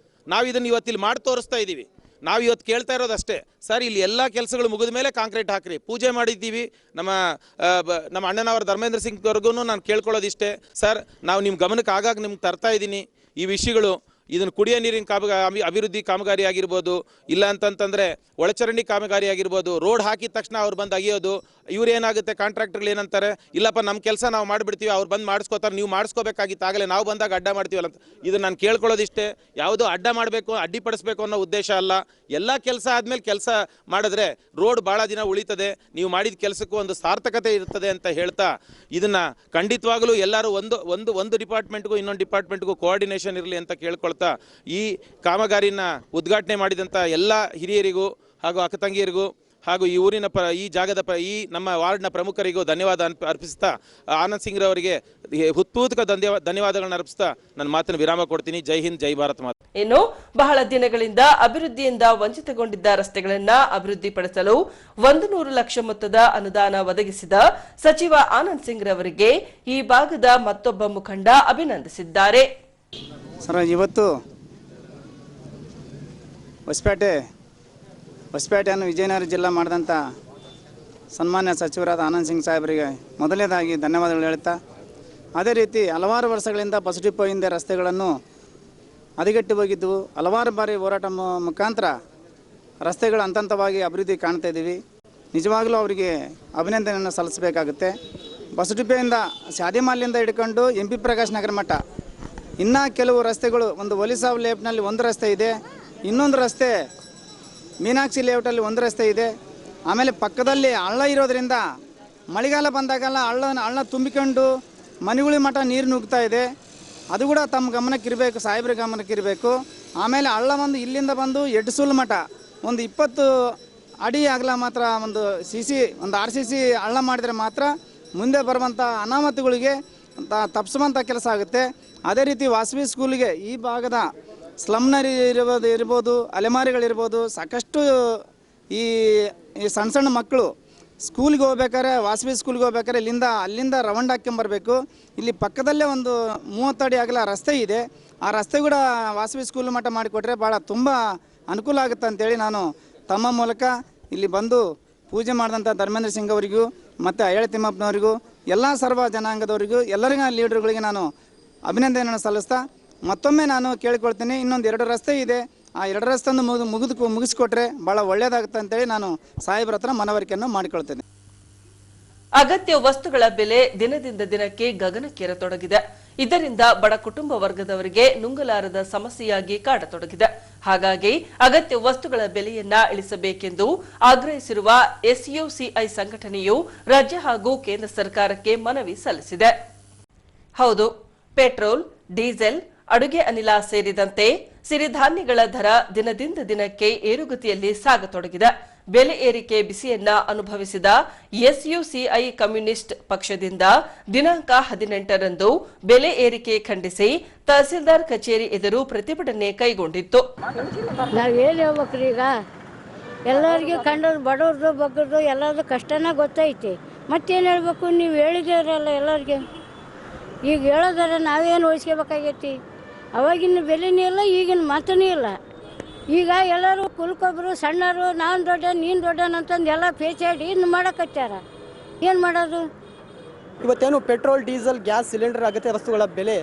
ನಾವು ಇದನ್ನು ಇವತ್ತಿಲ್ಲಿ ಮಾಡಿ ತೋರಿಸ್ತಾ ಇದ್ದೀವಿ. ನಾವು ಇವತ್ತು ಕೇಳ್ತಾ ಇರೋದಷ್ಟೇ, ಸರ್ ಇಲ್ಲಿ ಎಲ್ಲ ಕೆಲಸಗಳು ಮುಗಿದ ಮೇಲೆ ಕಾಂಕ್ರೀಟ್ ಹಾಕ್ರಿ. ಪೂಜೆ ಮಾಡಿದ್ದೀವಿ. ನಮ್ಮ ಅಣ್ಣನವರ ಧರ್ಮೇಂದ್ರ ಸಿಂಗ್ ಅವ್ರಿಗೂ ನಾನು ಕೇಳ್ಕೊಳ್ಳೋದಿಷ್ಟೇ, ಸರ್ ನಾವು ನಿಮ್ಮ ಗಮನಕ್ಕೆ ಆಗಾಗ ನಿಮ್ಗೆ ತರ್ತಾ ಇದ್ದೀನಿ ಈ ವಿಷಯಗಳು. ಇದನ್ನು ಕುಡಿಯೋ ನೀರಿನ ಅಭಿವೃದ್ಧಿ ಕಾಮಗಾರಿ ಆಗಿರ್ಬೋದು, ಇಲ್ಲ ಅಂತಂತಂದರೆ ಒಳಚರಂಡಿ ಕಾಮಗಾರಿ ಆಗಿರ್ಬೋದು, ರೋಡ್ ಹಾಕಿದ ತಕ್ಷಣ ಅವ್ರು ಬಂದು ಅಗಿಯೋದು. ಇವ್ರು ಏನಾಗುತ್ತೆ, ಕಾಂಟ್ರಾಕ್ಟರ್ಗಳು ಏನಂತಾರೆ, ಇಲ್ಲಪ್ಪ ನಮ್ಮ ಕೆಲಸ ನಾವು ಮಾಡಿಬಿಡ್ತೀವಿ, ಅವ್ರು ಬಂದು ಮಾಡಿಸ್ಕೋತಾರೆ, ನೀವು ಮಾಡಿಸ್ಕೋಬೇಕಾಗಿತ್ತು, ಆಗಲೇ ನಾವು ಬಂದಾಗ ಅಡ್ಡ ಮಾಡ್ತೀವಲ್ಲ ಅಂತ. ಇದನ್ನು ನಾನು ಕೇಳ್ಕೊಳ್ಳೋದಿಷ್ಟೇ, ಯಾವುದೋ ಅಡ್ಡ ಮಾಡಬೇಕು, ಅಡ್ಡಿಪಡಿಸ್ಬೇಕು ಅನ್ನೋ ಉದ್ದೇಶ ಅಲ್ಲ. ಎಲ್ಲ ಕೆಲಸ ಆದಮೇಲೆ ಕೆಲಸ ಮಾಡಿದ್ರೆ ರೋಡ್ ಭಾಳ ದಿನ ಉಳಿತದೆ, ನೀವು ಮಾಡಿದ ಕೆಲಸಕ್ಕೂ ಒಂದು ಸಾರ್ಥಕತೆ ಇರ್ತದೆ ಅಂತ ಹೇಳ್ತಾ, ಇದನ್ನು ಖಂಡಿತವಾಗಲೂ ಎಲ್ಲರೂ ಒಂದು ಡಿಪಾರ್ಟ್ಮೆಂಟ್ಗೂ ಇನ್ನೊಂದು ಡಿಪಾರ್ಟ್ಮೆಂಟ್ಗೂ ಕೋಆರ್ಡಿನೇಷನ್ ಇರಲಿ ಅಂತ ಕೇಳ್ಕೊಳ್ತಾ, ಈ ಕಾಮಗಾರಿನ ಉದ್ಘಾಟನೆ ಮಾಡಿದಂಥ ಎಲ್ಲ ಹಿರಿಯರಿಗೂ ಹಾಗೂ ಅಕ್ಕ ತಂಗಿಯರಿಗೂ ಹಾಗೂ ಈ ಊರಿನ ಈ ಜಾಗದ ಈ ನಮ್ಮ ವಾರ್ಡ್ನ ಪ್ರಮುಖರಿಗೂ ಧನ್ಯವಾದ ಅರ್ಪಿಸ್ತಾ, ಆನಂದ್ ಸಿಂಗ್ ರವರಿಗೆ ಹೃತ್ಪೂರ್ವಕ ಧನ್ಯವಾದಗಳನ್ನ ಅರ್ಪಿಸ್ತಾ ನನ್ನ ಮಾತನ್ನು ವಿರಾಮ ಕೊಡ್ತೀನಿ. ಜೈ ಹಿಂದ್, ಜೈ ಭಾರತ್ ಮಾತೆ. ಇನ್ನು ಬಹಳ ದಿನಗಳಿಂದ ಅಭಿವೃದ್ಧಿಯಿಂದ ವಂಚಿತಗೊಂಡಿದ್ದ ರಸ್ತೆಗಳನ್ನು ಅಭಿವೃದ್ಧಿಪಡಿಸಲು 100 ಲಕ್ಷ ಮೊತ್ತದ ಅನುದಾನ ಒದಗಿಸಿದ ಸಚಿವ ಆನಂದ್ ಸಿಂಗ್ ರವರಿಗೆ ಈ ಭಾಗದ ಮತ್ತೊಬ್ಬ ಮುಖಂಡ ಅಭಿನಂದಿಸಿದ್ದಾರೆ. ಸರ್, ಇವತ್ತು ಹೊಸಪೇಟೆಯನ್ನು ವಿಜಯನಗರ ಜಿಲ್ಲಾ ಮಾಡಿದಂಥ ಸನ್ಮಾನ್ಯ ಸಚಿವರಾದ ಆನಂದ್ ಸಿಂಗ್ ಸಾಹೇಬರಿಗೆ ಮೊದಲನೇದಾಗಿ ಧನ್ಯವಾದಗಳು ಹೇಳುತ್ತಾ, ಅದೇ ರೀತಿ ಹಲವಾರು ವರ್ಷಗಳಿಂದ ಬಸಡಿಪೋ ಹಿಂದೆ ರಸ್ತೆಗಳನ್ನು ಹದಗೆಟ್ಟು ಹೋಗಿದ್ದವು. ಹಲವಾರು ಬಾರಿ ಹೋರಾಟ ಮುಖಾಂತರ ರಸ್ತೆಗಳು ಹಂತವಾಗಿ ಅಭಿವೃದ್ಧಿ ಕಾಣ್ತಾ ಇದ್ದೀವಿ. ನಿಜವಾಗಲೂ ಅವರಿಗೆ ಅಭಿನಂದನೆಯನ್ನು ಸಲ್ಲಿಸಬೇಕಾಗುತ್ತೆ. ಬಸಡಿಪೋಯಿಂದ ಶಾದಿಮಾಲಿಂದ ಹಿಡ್ಕೊಂಡು MP ಪ್ರಕಾಶ್ ನಗರ ಮಟ್ಟ ಇನ್ನೂ ಕೆಲವು ರಸ್ತೆಗಳು, ಒಂದು ಒಲಿಸಾವ್ ಲೇಪ್ನಲ್ಲಿ ಒಂದು ರಸ್ತೆ ಇದೆ, ಇನ್ನೊಂದು ರಸ್ತೆ ಮೀನಾಕ್ಷಿ ಲೇಔಟಲ್ಲಿ ಒಂದು ರಸ್ತೆ ಇದೆ. ಆಮೇಲೆ ಪಕ್ಕದಲ್ಲಿ ಹಳ್ಳ ಇರೋದ್ರಿಂದ ಮಳೆಗಾಲ ಬಂದಾಗೆಲ್ಲ ಹಳ್ಳ ತುಂಬಿಕೊಂಡು ಮನೆಗಳ ಮಟ್ಟ ನೀರು ನುಗ್ತಾ ಇದೆ. ಅದು ಕೂಡ ತಮ್ಮ ಗಮನಕ್ಕಿರಬೇಕು, ಸಾಹೇಬ್ರ ಗಮನಕ್ಕಿರಬೇಕು. ಆಮೇಲೆ ಹಳ್ಳ ಬಂದು ಇಲ್ಲಿಂದ ಬಂದು ಎಡ್ಸೂಲ್ ಮಠ ಒಂದು 20 ಅಡಿ ಆಗಲ ಮಾತ್ರ ಒಂದು RCC ಹಳ್ಳ ಮಾಡಿದರೆ ಮಾತ್ರ ಮುಂದೆ ಬರುವಂಥ ಅನಾಹುತಗಳಿಗೆ ತಪ್ಪಿಸುವಂಥ ಕೆಲಸ ಆಗುತ್ತೆ. ಅದೇ ರೀತಿ ವಾಸವಿ ಸ್ಕೂಲಿಗೆ ಈ ಭಾಗದ ಸ್ಲಮ್ನರಿ ಇರ್ಬೋದು, ಅಲೆಮಾರಿಗಳಿರ್ಬೋದು, ಸಾಕಷ್ಟು ಈ ಸಣ್ಣ ಸಣ್ಣ ಮಕ್ಕಳು ಸ್ಕೂಲ್ಗೆ ಹೋಗ್ಬೇಕಾದ್ರೆ, ವಾಸವಿ ಸ್ಕೂಲ್ಗೆ ಹೋಗ್ಬೇಕಾದ್ರೆ ಅಲ್ಲಿಂದ ರೌಂಡ್ ಹಾಕ್ಕೊಂಬರ್ಬೇಕು. ಇಲ್ಲಿ ಪಕ್ಕದಲ್ಲೇ ಒಂದು 30 ಅಡಿ ಆಗಲ ರಸ್ತೆ ಇದೆ. ಆ ರಸ್ತೆ ಕೂಡ ವಾಸವಿ ಸ್ಕೂಲ್ ಮಟ್ಟ ಮಾಡಿಕೊಟ್ರೆ ಭಾಳ ತುಂಬ ಅನುಕೂಲ ಆಗುತ್ತೆ ಅಂತೇಳಿ ನಾನು ತಮ್ಮ ಮೂಲಕ ಇಲ್ಲಿ ಬಂದು ಪೂಜೆ ಮಾಡಿದಂಥ ಧರ್ಮೇಂದ್ರ ಸಿಂಗ್ ಅವರಿಗೂ ಮತ್ತು ಅಯ್ಯಳ ತಿಮ್ಮಪ್ಪನವರಿಗೂ ಎಲ್ಲ ಸರ್ವ ಜನಾಂಗದವರಿಗೂ ಎಲ್ಲರಿಗೂ ಲೀಡರ್ಗಳಿಗೆ ನಾನು ಅಭಿನಂದನೆಯನ್ನು ಸಲ್ಲಿಸ್ತಾ ಮತ್ತೊಮ್ಮೆ ನಾನು ಕೇಳಿಕೊಳ್ತೀನಿ, ಇನ್ನೊಂದು 2 ರಸ್ತೆ ಇದೆ, ಆ 2 ರಸ್ತೆಯನ್ನು ಮುಗಿಸ್ಕೊಟ್ರೆ ಭಾಳ ಒಳ್ಳೆಯದಾಗುತ್ತೆ ಅಂತೇಳಿ ನಾನು ಸಾಹೇಬ್ರ ಹತ್ರ ಮನವರಿಕೆಯನ್ನು ಮಾಡಿಕೊಳ್ತೇನೆ. ಅಗತ್ಯ ವಸ್ತುಗಳ ಬೆಲೆ ದಿನದಿಂದ ದಿನಕ್ಕೆ ಗಗನಕ್ಕೇರತೊಡಗಿದೆ. ಇದರಿಂದ ಬಡ ಕುಟುಂಬ ವರ್ಗದವರಿಗೆ ನುಂಗಲಾರದ ಸಮಸ್ಯೆಯಾಗಿ ಕಾಡತೊಡಗಿದೆ. ಹಾಗಾಗಿ ಅಗತ್ಯ ವಸ್ತುಗಳ ಬೆಲೆಯನ್ನ ಇಳಿಸಬೇಕೆಂದು ಆಗ್ರಹಿಸಿರುವ SUCI ಸಂಘಟನೆಯು ರಾಜ್ಯ ಹಾಗೂ ಕೇಂದ್ರ ಸರ್ಕಾರಕ್ಕೆ ಮನವಿ ಸಲ್ಲಿಸಿದೆ. ಹೌದು, ಪೆಟ್ರೋಲ್, ಡೀಸೆಲ್, ಅಡುಗೆ ಅನಿಲ ಸೇರಿದಂತೆ ಸಿರಿಧಾನ್ಯಗಳ ದರ ದಿನದಿಂದ ದಿನಕ್ಕೆ ಏರುಗತಿಯಲ್ಲಿ ಸಾಗತೊಡಗಿದೆ. ಬೆಲೆ ಏರಿಕೆ ಬಿಸಿಯನ್ನ ಅನುಭವಿಸಿದ SUCI ಕಮ್ಯುನಿಸ್ಟ್ ಪಕ್ಷದಿಂದ ದಿನಾಂಕ 18ರಂದು ಬೆಲೆ ಏರಿಕೆ ಖಂಡಿಸಿ ತಹಸೀಲ್ದಾರ್ ಕಚೇರಿ ಎದುರು ಪ್ರತಿಭಟನೆ ಕೈಗೊಂಡಿತ್ತು. ನಾವು ಏನು ಹೇಳ್ಬೇಕ್ರಿ, ಈಗ ಎಲ್ಲರಿಗೂ ಕಂಡದ್ದು ಬಡವ್ರದ್ದು ಬಗ್ಗದ್ದು ಎಲ್ಲರದ್ದು ಕಷ್ಟನ ಗೊತ್ತೈತಿ. ಮತ್ತೇನು ಹೇಳ್ಬೇಕು, ನೀವು ಹೇಳಿದಿರಲ್ಲ ಎಲ್ಲರಿಗೆ. ಈಗ ಹೇಳೋದಾರೆ ನಾವೇನು ವಹಿಸ್ಕೋಬೇಕಾಗೈತಿ. ಅವಾಗಿನ ಬೆಲೆನೇ ಇಲ್ಲ, ಈಗಿನ ಮಾತನೇ ಇಲ್ಲ. ಈಗ ಎಲ್ಲರೂ ಕುಲ್ಕೊಬ್ರು ಸಣ್ಣರು, ನಾನು ದೊಡ್ಡ ನೀನು ದೊಡ್ಡನಂತಂದು ಎಲ್ಲ ಪೇಚಾಡಿ ಇನ್ನು ಮಾಡೋಕತ್ತಾರ. ಏನು ಮಾಡೋದು? ಇವತ್ತೇನು ಪೆಟ್ರೋಲ್, ಡೀಸೆಲ್, ಗ್ಯಾಸ್ ಸಿಲಿಂಡರ್ ಅಗತ್ಯ ವಸ್ತುಗಳ ಬೆಲೆ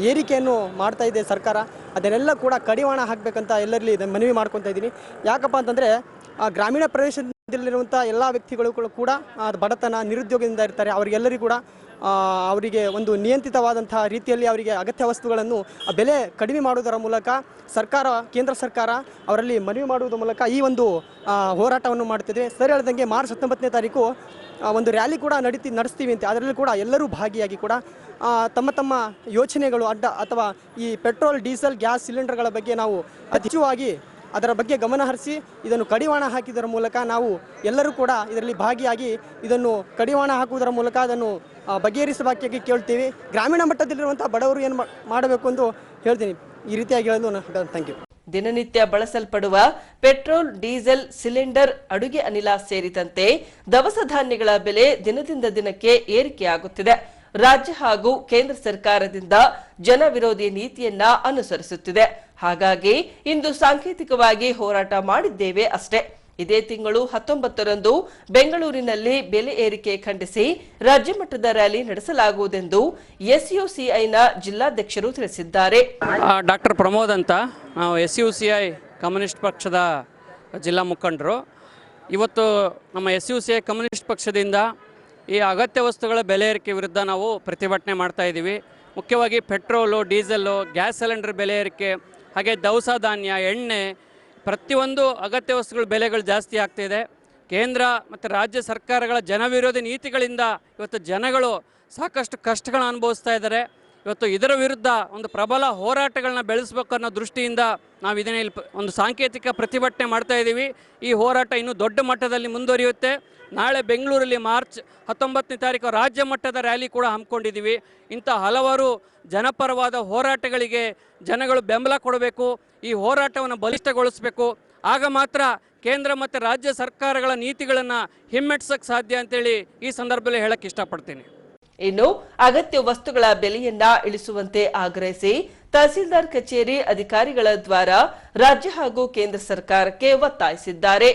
ಏರಿಕೆಯನ್ನು ಮಾಡ್ತಾ ಇದೆ ಸರ್ಕಾರ. ಅದನ್ನೆಲ್ಲ ಕೂಡ ಕಡಿವಾಣ ಹಾಕಬೇಕಂತ ಎಲ್ಲರಲ್ಲಿ ಮನವಿ ಮಾಡ್ಕೊತಾ ಇದ್ದೀನಿ. ಯಾಕಪ್ಪ ಅಂತಂದರೆ ಗ್ರಾಮೀಣ ಪ್ರದೇಶದಲ್ಲಿರುವಂಥ ಎಲ್ಲ ವ್ಯಕ್ತಿಗಳು ಕೂಡ ಬಡತನ, ನಿರುದ್ಯೋಗದಿಂದ ಇರ್ತಾರೆ. ಅವರಿಗೆಲ್ಲರಿಗೂ ಕೂಡ ಅವರಿಗೆ ಒಂದು ನಿಯಂತ್ರಿತವಾದಂಥ ರೀತಿಯಲ್ಲಿ ಅವರಿಗೆ ಅಗತ್ಯ ವಸ್ತುಗಳನ್ನು ಬೆಲೆ ಕಡಿಮೆ ಮಾಡುವುದರ ಮೂಲಕ ಸರ್ಕಾರ, ಕೇಂದ್ರ ಸರ್ಕಾರ ಅವರಲ್ಲಿ ಮನವಿ ಮಾಡುವುದರ ಮೂಲಕ ಈ ಒಂದು ಹೋರಾಟವನ್ನು ಮಾಡುತ್ತಿದೆ. ಸರಿ ಹೇಳ್ದಂಗೆ ಮಾರ್ಚ್ 19ನೇ ತಾರೀಕು ಒಂದು ರ್ಯಾಲಿ ಕೂಡ ನಡೆಸ್ತೀವಿ ಅಂತ. ಅದರಲ್ಲಿ ಕೂಡ ಎಲ್ಲರೂ ಭಾಗಿಯಾಗಿ ಕೂಡ ತಮ್ಮ ತಮ್ಮ ಯೋಚನೆಗಳು ಅಥವಾ ಈ ಪೆಟ್ರೋಲ್, ಡೀಸೆಲ್, ಗ್ಯಾಸ್ ಸಿಲಿಂಡರ್ಗಳ ಬಗ್ಗೆ ನಾವು ಹೆಚ್ಚುವಾಗಿ ಅದರ ಬಗ್ಗೆ ಗಮನ ಹರಿಸಿ ಇದನ್ನು ಕಡಿವಾಣ ಹಾಕಿದರ ಮೂಲಕ ನಾವು ಎಲ್ಲರೂ ಕೂಡ ಇದರಲ್ಲಿ ಭಾಗಿಯಾಗಿ ಇದನ್ನು ಕಡಿವಾಣ ಹಾಕುವುದರ ಮೂಲಕ ಅದನ್ನು ಬಗೆಹರಿಸಬೇಕಾಗಿ ಕೇಳ್ತೀವಿ. ಗ್ರಾಮೀಣ ಮಟ್ಟದಲ್ಲಿರುವಂಥ ಬಡವರು ಏನು ಮಾಡಬೇಕು ಎಂದು ಹೇಳ್ತೀನಿ. ಈ ರೀತಿಯಾಗಿ ಹೇಳಲು ಥ್ಯಾಂಕ್ ಯು. ದಿನನಿತ್ಯ ಬಳಸಲ್ಪಡುವ ಪೆಟ್ರೋಲ್, ಡೀಸೆಲ್, ಸಿಲಿಂಡರ್, ಅಡುಗೆ ಅನಿಲ ಸೇರಿದಂತೆ ದವಸ ಧಾನ್ಯಗಳ ಬೆಲೆ ದಿನದಿಂದ ದಿನಕ್ಕೆ ಏರಿಕೆಯಾಗುತ್ತಿದೆ. ರಾಜ್ಯ ಹಾಗೂ ಕೇಂದ್ರ ಸರ್ಕಾರದಿಂದ ಜನ ವಿರೋಧಿ ನೀತಿಯನ್ನ ಅನುಸರಿಸುತ್ತಿದೆ. ಹಾಗಾಗಿ ಇಂದು ಸಾಂಕೇತಿಕವಾಗಿ ಹೋರಾಟ ಮಾಡಿದ್ದೇವೆ ಅಷ್ಟೇ. ಇದೇ ತಿಂಗಳು 19ರಂದು ಬೆಂಗಳೂರಿನಲ್ಲಿ ಬೆಲೆ ಏರಿಕೆ ಖಂಡಿಸಿ ರಾಜ್ಯ ಮಟ್ಟದ ರ್ಯಾಲಿ ನಡೆಸಲಾಗುವುದೆಂದು SUCIನ ಜಿಲ್ಲಾಧ್ಯಕ್ಷರು ತಿಳಿಸಿದ್ದಾರೆ. ಡಾಕ್ಟರ್ ಪ್ರಮೋದ್ ಅಂತ, ನಾವು SUCI ಕಮ್ಯುನಿಸ್ಟ್ ಪಕ್ಷದ ಜಿಲ್ಲಾ ಮುಖಂಡರು. ಇವತ್ತು ನಮ್ಮ SUCI ಕಮ್ಯುನಿಸ್ಟ್ ಪಕ್ಷದಿಂದ ಈ ಅಗತ್ಯ ವಸ್ತುಗಳ ಬೆಲೆ ಏರಿಕೆ ವಿರುದ್ಧ ನಾವು ಪ್ರತಿಭಟನೆ ಮಾಡ್ತಾ ಇದ್ದೀವಿ. ಮುಖ್ಯವಾಗಿ ಪೆಟ್ರೋಲು, ಡೀಸೆಲ್ಲು, ಗ್ಯಾಸ್ ಸಿಲಿಂಡರ್ ಬೆಲೆ ಏರಿಕೆ, ಹಾಗೆ ದವಸ ಧಾನ್ಯ, ಎಣ್ಣೆ, ಪ್ರತಿಯೊಂದು ಅಗತ್ಯ ವಸ್ತುಗಳ ಬೆಲೆಗಳು ಜಾಸ್ತಿ ಆಗ್ತಿದೆ. ಕೇಂದ್ರ ಮತ್ತು ರಾಜ್ಯ ಸರ್ಕಾರಗಳ ಜನವಿರೋಧಿ ನೀತಿಗಳಿಂದ ಇವತ್ತು ಜನಗಳು ಸಾಕಷ್ಟು ಕಷ್ಟಗಳನ್ನು ಅನುಭವಿಸ್ತಾ ಇದ್ದಾರೆ. ಇವತ್ತು ಇದರ ವಿರುದ್ಧ ಒಂದು ಪ್ರಬಲ ಹೋರಾಟಗಳನ್ನ ಬೆಳೆಸಬೇಕು ಅನ್ನೋ ದೃಷ್ಟಿಯಿಂದ ನಾವು ಇದನ್ನ ಇಲ್ಲಿ ಒಂದು ಸಾಂಕೇತಿಕ ಪ್ರತಿಭಟನೆ ಮಾಡ್ತಾ ಇದ್ದೀವಿ. ಈ ಹೋರಾಟ ಇನ್ನೂ ದೊಡ್ಡ ಮಟ್ಟದಲ್ಲಿ ಮುಂದುವರಿಯುತ್ತೆ. ನಾಳೆ ಬೆಂಗಳೂರಲ್ಲಿ ಮಾರ್ಚ್ 19ನೇ ತಾರೀಕು ರಾಜ್ಯ ಮಟ್ಟದ ರ್ಯಾಲಿ ಕೂಡ ಹಮ್ಮಿಕೊಂಡಿದ್ದೀವಿ. ಇಂಥ ಹಲವಾರು ಜನಪರವಾದ ಹೋರಾಟಗಳಿಗೆ ಜನಗಳು ಬೆಂಬಲ ಕೊಡಬೇಕು. ಈ ಹೋರಾಟವನ್ನು ಬಲಿಷ್ಠಗೊಳಿಸಬೇಕು. ಆಗ ಮಾತ್ರ ಕೇಂದ್ರ ಮತ್ತು ರಾಜ್ಯ ಸರ್ಕಾರಗಳ ನೀತಿಗಳನ್ನು ಹಿಮ್ಮೆಟ್ಟಿಸಕ್ಕೆ ಸಾಧ್ಯ ಅಂತೇಳಿ ಈ ಸಂದರ್ಭದಲ್ಲಿ ಹೇಳಕ್ಕೆ ಇಷ್ಟಪಡ್ತೀನಿ. ಇನ್ನು ಅಗತ್ಯ ವಸ್ತುಗಳ ಬೆಲೆಯನ್ನ ಇಳಿಸುವಂತೆ ಆಗ್ರಹಿಸಿ ತಹಸೀಲ್ದಾರ್ ಕಚೇರಿ ಅಧಿಕಾರಿಗಳ ದ್ವಾರ ರಾಜ್ಯ ಹಾಗೂ ಕೇಂದ್ರ ಸರ್ಕಾರಕ್ಕೆ ಒತ್ತಾಯಿಸಿದ್ದಾರೆ.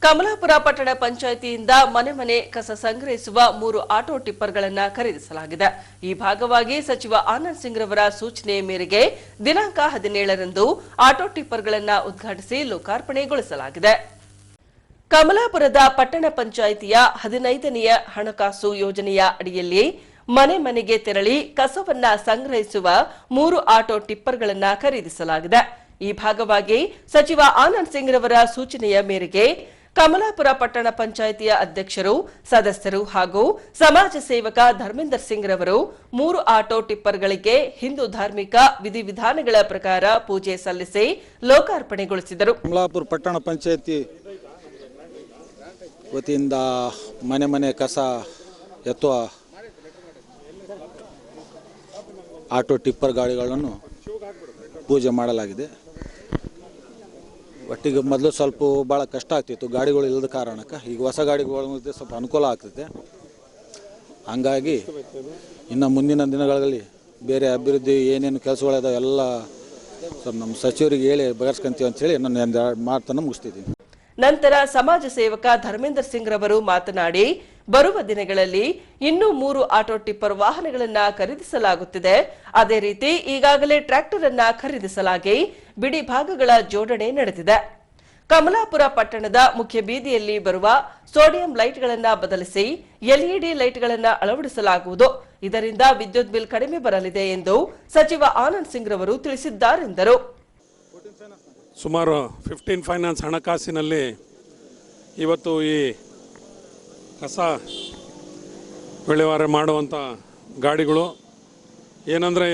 ಕಮಲಾಪುರ ಪಟ್ಟಣ ಪಂಚಾಯಿತಿಯಿಂದ ಮನೆ ಮನೆ ಕಸ ಸಂಗ್ರಹಿಸುವ 3 ಆಟೋ ಟಿಪ್ಪರ್ಗಳನ್ನು ಖರೀದಿಸಲಾಗಿದೆ. ಈ ಭಾಗವಾಗಿ ಸಚಿವ ಆನಂದ್ ಸಿಂಗ್ ರವರ ಸೂಚನೆ ಮೇರೆಗೆ ದಿನಾಂಕ 17ರಂದು ಆಟೋ ಟಿಪ್ಪರ್ಗಳನ್ನು ಉದ್ಘಾಟಿಸಿ ಲೋಕಾರ್ಪಣೆಗೊಳಿಸಲಾಗಿದೆ. ಕಮಲಾಪುರದ ಪಟ್ಟಣ ಪಂಚಾಯಿತಿಯ 15ನೆಯ ಹಣಕಾಸು ಯೋಜನೆಯ ಅಡಿಯಲ್ಲಿ ಮನೆ ಮನೆಗೆ ತೆರಳಿ ಕಸವನ್ನ ಸಂಗ್ರಹಿಸುವ 3 ಆಟೋ ಟಿಪ್ಪರ್ಗಳನ್ನು ಖರೀದಿಸಲಾಗಿದೆ. ಈ ಭಾಗವಾಗಿ ಸಚಿವ ಆನಂದ್ ಸಿಂಗ್ ರವರ ಸೂಚನೆಯ ಮೇರೆಗೆ ಕಮಲಾಪುರ ಪಟ್ಟಣ ಪಂಚಾಯಿತಿಯ ಅಧ್ಯಕ್ಷರು, ಸದಸ್ಯರು ಹಾಗೂ ಸಮಾಜ ಸೇವಕ ಧರ್ಮೇಂದರ್ ಸಿಂಗ್ ರವರು 3 ಆಟೋ ಟಿಪ್ಪರ್ಗಳಿಗೆ ಹಿಂದೂ ಧಾರ್ಮಿಕ ವಿಧಿವಿಧಾನಗಳ ಪ್ರಕಾರ ಪೂಜೆ ಸಲ್ಲಿಸಿ ಲೋಕಾರ್ಪಣೆಗೊಳಿಸಿದರು. ಕಮಲಾಪುರ ಪಟ್ಟಣ ಪಂಚಾಯಿತಿ ವತಿಯಿಂದ ಮನೆ ಮನೆ ಕಸ ಎತ್ತುವ ಆಟೋ ಟಿಪ್ಪರ್ ಗಾಡಿಗಳನ್ನು ಪೂಜೆ ಮಾಡಲಾಗಿದೆ. ಒಟ್ಟಿಗೆ ಮೊದಲು ಸ್ವಲ್ಪ ಭಾಳ ಕಷ್ಟ ಆಗ್ತಿತ್ತು ಗಾಡಿಗಳು ಇಲ್ಲದ ಕಾರಣಕ್ಕೆ. ಈಗ ಹೊಸ ಗಾಡಿಗಳು ಸ್ವಲ್ಪ ಅನುಕೂಲ ಆಗ್ತೈತೆ. ಹಂಗಾಗಿ ಇನ್ನು ಮುಂದಿನ ದಿನಗಳಲ್ಲಿ ಬೇರೆ ಅಭಿವೃದ್ಧಿ ಏನೇನು ಕೆಲಸಗಳಿದಾವೆ ಎಲ್ಲ ಸ್ವಲ್ಪ ನಮ್ಮ ಸಚಿವರಿಗೆ ಹೇಳಿ ಬಗೆಹರಿಸ್ಕೊಂತೀವಿ ಅಂತೇಳಿ ನಾನು 2 ಮಾತನ್ನು ಮುಗಿಸ್ತಿದ್ದೀನಿ. ನಂತರ ಸಮಾಜ ಸೇವಕ ಧರ್ಮೇಂದರ್ ಸಿಂಗ್ ರವರು ಮಾತನಾಡಿ, ಬರುವ ದಿನಗಳಲ್ಲಿ ಇನ್ನೂ 3 ಆಟೋ ಟಿಪ್ಪರ್ ವಾಹನಗಳನ್ನು ಖರೀದಿಸಲಾಗುತ್ತಿದೆ. ಅದೇ ರೀತಿ ಈಗಾಗಲೇ ಟ್ರ್ಯಾಕ್ಟರ್ ಅನ್ನ ಖರೀದಿಸಲಾಗಿ ಬಿಡಿ ಭಾಗಗಳ ಜೋಡಣೆ ನಡೆದಿದೆ. ಕಮಲಾಪುರ ಪಟ್ಟಣದ ಮುಖ್ಯ ಬೀದಿಯಲ್ಲಿ ಬರುವ ಸೋಡಿಯಂ ಲೈಟ್ಗಳನ್ನು ಬದಲಿಸಿ ಎಲ್ಇಡಿ ಲೈಟ್ಗಳನ್ನು ಅಳವಡಿಸಲಾಗುವುದು. ಇದರಿಂದ ವಿದ್ಯುತ್ ಬಿಲ್ ಕಡಿಮೆ ಬರಲಿದೆ ಎಂದು ಸಚಿವ ಆನಂದ್ ಸಿಂಗ್ ರವರು ತಿಳಿಸಿದ್ದಾರೆಂದರು. ಸುಮಾರು 15 ಫೈನಾನ್ಸ್ ಹಣಕಾಸಿನಲ್ಲಿ ಇವತ್ತು ಈ ಕಸ ವಿಲೇವಾರಿ ಮಾಡುವಂಥ ಗಾಡಿಗಳು ಏನಂದರೆ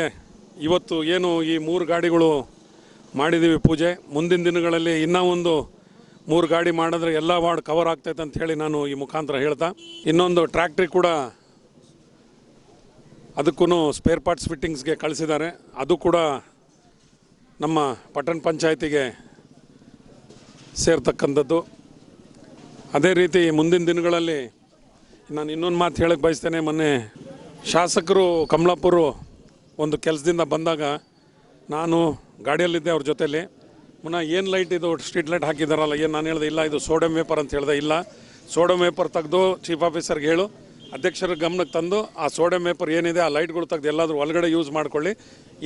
ಇವತ್ತು ಏನು ಈ 3 ಗಾಡಿಗಳು ಮಾಡಿದ್ದೀವಿ ಪೂಜೆ. ಮುಂದಿನ ದಿನಗಳಲ್ಲಿ ಇನ್ನೂ ಒಂದು 3 ಗಾಡಿ ಮಾಡಿದ್ರೆ ಎಲ್ಲ ವಾರ್ಡ್ ಕವರ್ ಆಗ್ತೈತೆ ಅಂತ ಹೇಳಿ ನಾನು ಈ ಮುಖಾಂತರ ಹೇಳ್ತಾ, ಇನ್ನೊಂದು ಟ್ರ್ಯಾಕ್ಟ್ರಿ ಕೂಡ ಅದಕ್ಕೂ ಸ್ಪೇರ್ ಪಾರ್ಟ್ಸ್ ಫಿಟ್ಟಿಂಗ್ಸ್ಗೆ ಕಳಿಸಿದ್ದಾರೆ. ಅದು ಕೂಡ ನಮ್ಮ ಪಟ್ಟಣ ಪಂಚಾಯತಿಗೆ ಸೇರ್ತಕ್ಕಂಥದ್ದು. ಅದೇ ರೀತಿ ಮುಂದಿನ ದಿನಗಳಲ್ಲಿ ನಾನು ಇನ್ನೊಂದು ಮಾತು ಹೇಳಕ್ಕೆ ಬಯಸ್ತೇನೆ. ಮೊನ್ನೆ ಶಾಸಕರು ಕಮಲಾಪುರ ಒಂದು ಕೆಲಸದಿಂದ ಬಂದಾಗ ನಾನು ಗಾಡಿಯಲ್ಲಿದ್ದೆ ಅವ್ರ ಜೊತೆಯಲ್ಲಿ. ಮುನ್ನ ಏನು ಲೈಟ್ ಇದು ಸ್ಟ್ರೀಟ್ ಲೈಟ್ ಹಾಕಿದಾರಲ್ಲ, ಏನು ನಾನು ಹೇಳಿದೆ, ಇಲ್ಲ ಇದು ಸೋಡಿಯಂ ವೇಪರ್ ಅಂತ ಹೇಳಿದೆ. ಇಲ್ಲ, ಸೋಡಿಯಂ ವೇಪರ್ ತೆಗೆದು ಚೀಫ್ ಆಫೀಸರ್ಗೆ ಹೇಳು, ಅಧ್ಯಕ್ಷರ ಗಮನಕ್ಕೆ ತಂದು ಆ ಸೋಡಿಯಂ ವೇಪರ್ ಏನಿದೆ ಆ ಲೈಟ್ಗಳು ತೆಗೆದು ಎಲ್ಲಾದರೂ ಒಳಗಡೆ ಯೂಸ್ ಮಾಡ್ಕೊಳ್ಳಿ.